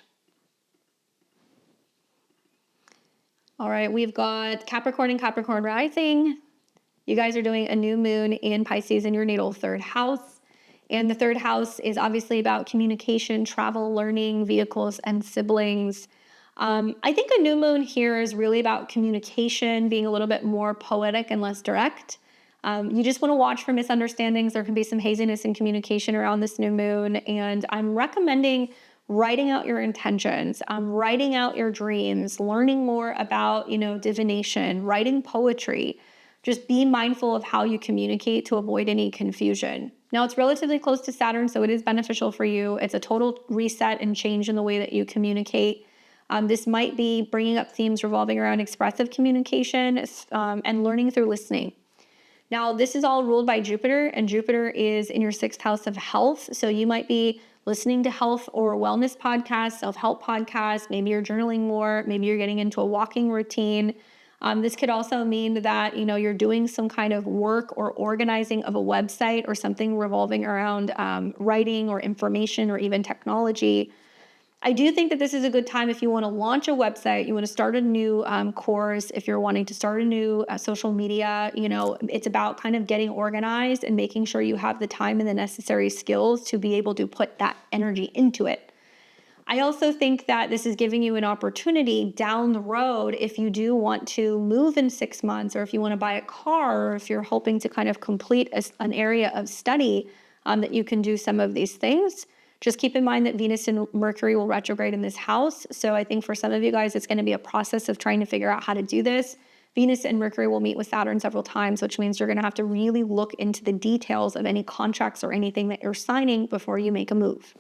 All right, we've got Capricorn and Capricorn rising. You guys are doing a new moon in Pisces in your natal 3rd house. And the 3rd house is obviously about communication, travel, learning, vehicles, and siblings. I think a new moon here is really about communication, being a little bit more poetic and less direct. You just want to watch for misunderstandings. There can be some haziness in communication around this new moon. And I'm recommending writing out your intentions, writing out your dreams, learning more about, divination, writing poetry. Just be mindful of how you communicate to avoid any confusion. Now, it's relatively close to Saturn, so it is beneficial for you. It's a total reset and change in the way that you communicate. This might be bringing up themes revolving around expressive communication and learning through listening. Now, this is all ruled by Jupiter, and Jupiter is in your 6th house of health. So you might be listening to health or wellness podcasts, self-help podcasts. Maybe you're journaling more. Maybe you're getting into a walking routine. This could also mean that, you're doing some kind of work or organizing of a website or something revolving around writing or information or even technology. I do think that this is a good time if you want to launch a website, you want to start a new course, if you're wanting to start a new social media, it's about kind of getting organized and making sure you have the time and the necessary skills to be able to put that energy into it. I also think that this is giving you an opportunity down the road if you do want to move in 6 months, or if you want to buy a car, or if you're hoping to kind of complete an area of study, that you can do some of these things. Just keep in mind that Venus and Mercury will retrograde in this house. So I think for some of you guys, it's going to be a process of trying to figure out how to do this. Venus and Mercury will meet with Saturn several times, which means you're going to have to really look into the details of any contracts or anything that you're signing before you make a move.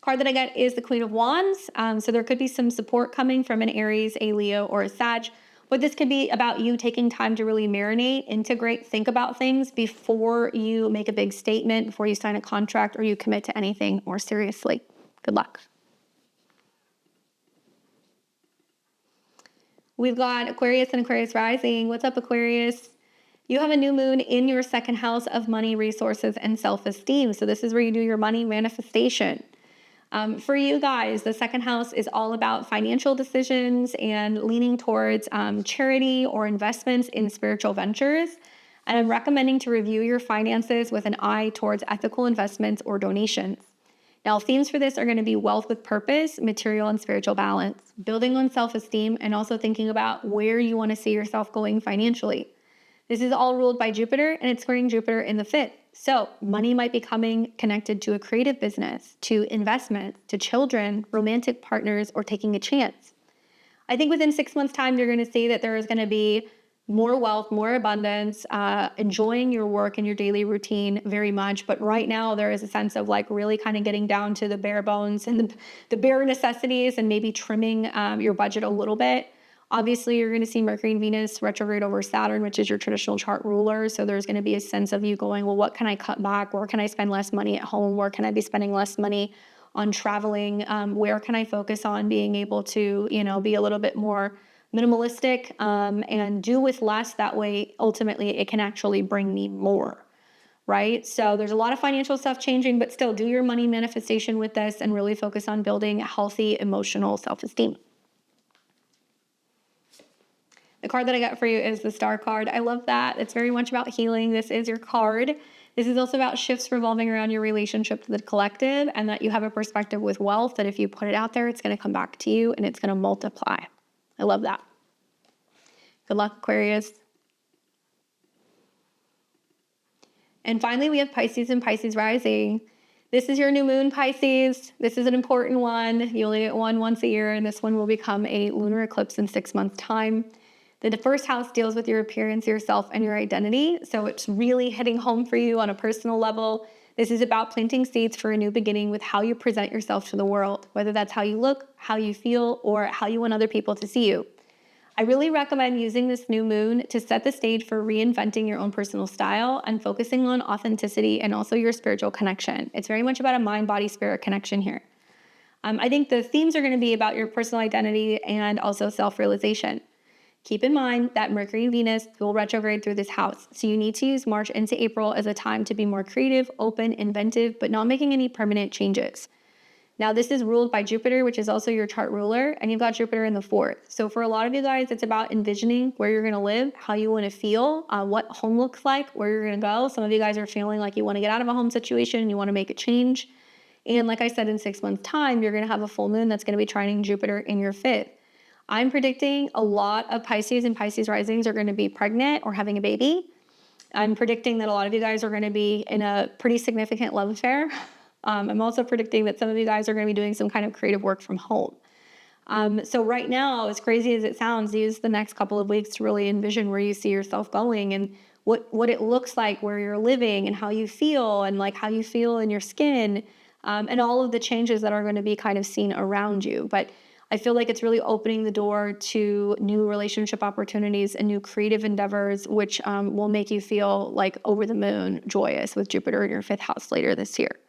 Card that I get is the Queen of Wands. So there could be some support coming from an Aries, a Leo, or a Sag. But this could be about you taking time to really marinate, integrate, think about things before you make a big statement, before you sign a contract, or you commit to anything more seriously. Good luck. We've got Aquarius and Aquarius rising. What's up, Aquarius? You have a new moon in your 2nd house of money, resources, and self-esteem. So this is where you do your money manifestation. For you guys, the 2nd house is all about financial decisions and leaning towards charity or investments in spiritual ventures. And I'm recommending to review your finances with an eye towards ethical investments or donations. Now, themes for this are going to be wealth with purpose, material and spiritual balance, building on self-esteem, and also thinking about where you want to see yourself going financially. This is all ruled by Jupiter, and it's squaring Jupiter in the 5th. So money might be coming connected to a creative business, to investment, to children, romantic partners, or taking a chance. I think within 6 months' time, you're going to see that there is going to be more wealth, more abundance, enjoying your work and your daily routine very much. But right now, there is a sense of like really kind of getting down to the bare bones and the bare necessities, and maybe trimming your budget a little bit. Obviously, you're going to see Mercury and Venus retrograde over Saturn, which is your traditional chart ruler. So there's going to be a sense of you going, well, what can I cut back? Where can I spend less money at home? Where can I be spending less money on traveling? Where can I focus on being able to, be a little bit more minimalistic and do with less? That way, ultimately, it can actually bring me more, right? So there's a lot of financial stuff changing, but still do your money manifestation with this and really focus on building healthy emotional self-esteem. The card that I got for you is the Star card. I love that. It's very much about healing. This is your card. This is also about shifts revolving around your relationship to the collective, and that you have a perspective with wealth that if you put it out there, it's going to come back to you and it's going to multiply. I love that. Good luck, Aquarius. And finally, we have Pisces and Pisces rising. This is your new moon, Pisces. This is an important one. You only get one once a year, and this one will become a lunar eclipse in 6 months' time. The 1st house deals with your appearance, yourself, and your identity. So it's really hitting home for you on a personal level. This is about planting seeds for a new beginning with how you present yourself to the world, whether that's how you look, how you feel, or how you want other people to see you. I really recommend using this new moon to set the stage for reinventing your own personal style and focusing on authenticity and also your spiritual connection. It's very much about a mind, body, spirit connection here. I think the themes are going to be about your personal identity and also self-realization. Keep in mind that Mercury and Venus will retrograde through this house. So you need to use March into April as a time to be more creative, open, inventive, but not making any permanent changes. Now, this is ruled by Jupiter, which is also your chart ruler, and you've got Jupiter in the 4th. So for a lot of you guys, it's about envisioning where you're going to live, how you want to feel, what home looks like, where you're going to go. Some of you guys are feeling like you want to get out of a home situation and you want to make a change. And like I said, in 6 months' time, you're going to have a full moon that's going to be trining Jupiter in your 5th. I'm predicting a lot of Pisces and Pisces risings are going to be pregnant or having a baby. I'm predicting that a lot of you guys are going to be in a pretty significant love affair. I'm also predicting that some of you guys are going to be doing some kind of creative work from home. So right now, as crazy as it sounds, use the next couple of weeks to really envision where you see yourself going and what it looks like where you're living and how you feel and like how you feel in your skin, and all of the changes that are going to be kind of seen around you. But I feel like it's really opening the door to new relationship opportunities and new creative endeavors, which will make you feel like over the moon joyous with Jupiter in your 5th house later this year.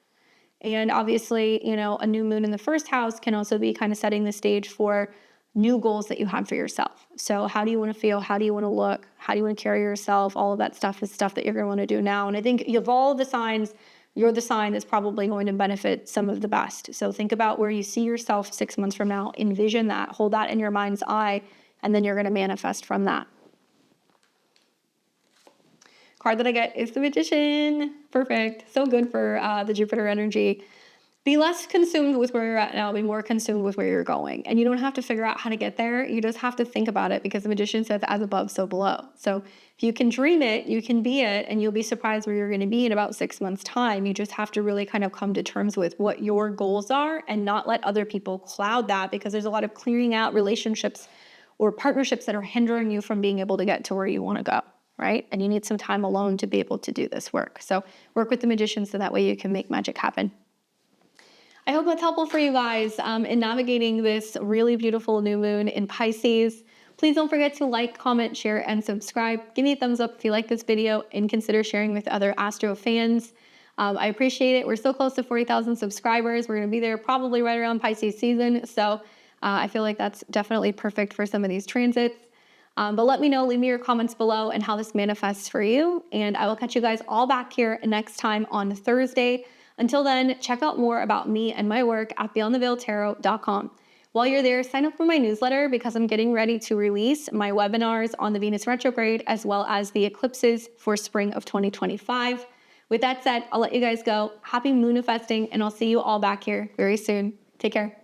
And obviously, you know, a new moon in the 1st house can also be kind of setting the stage for new goals that you have for yourself. So how do you want to feel? How do you want to look? How do you want to carry yourself? All of that stuff is stuff that you're going to want to do now. And I think of all the signs, you're the sign that's probably going to benefit some of the best. So think about where you see yourself 6 months from now, envision that, hold that in your mind's eye, and then you're going to manifest from that. Card that I get is the Magician. Perfect. So good for the Jupiter energy. Be less consumed with where you're at now. Be more consumed with where you're going. And you don't have to figure out how to get there. You just have to think about it, because the Magician says, as above, so below. So if you can dream it, you can be it, and you'll be surprised where you're going to be in about 6 months' time. You just have to really kind of come to terms with what your goals are and not let other people cloud that, because there's a lot of clearing out relationships or partnerships that are hindering you from being able to get to where you want to go, right? And you need some time alone to be able to do this work. So work with the Magician so that way you can make magic happen. I hope that's helpful for you guys in navigating this really beautiful new moon in Pisces. Please don't forget to like, comment, share, and subscribe. Give me a thumbs up if you like this video, and consider sharing with other Astro fans. I appreciate it. We're so close to 40,000 subscribers. We're going to be there probably right around Pisces season. So I feel like that's definitely perfect for some of these transits. But let me know, leave me your comments below and how this manifests for you. And I will catch you guys all back here next time on Thursday. Until then, check out more about me and my work at beyondtheveiledtarot.com. While you're there, sign up for my newsletter, because I'm getting ready to release my webinars on the Venus retrograde as well as the eclipses for spring of 2025. With that said, I'll let you guys go. Happy moonifesting, and I'll see you all back here very soon. Take care.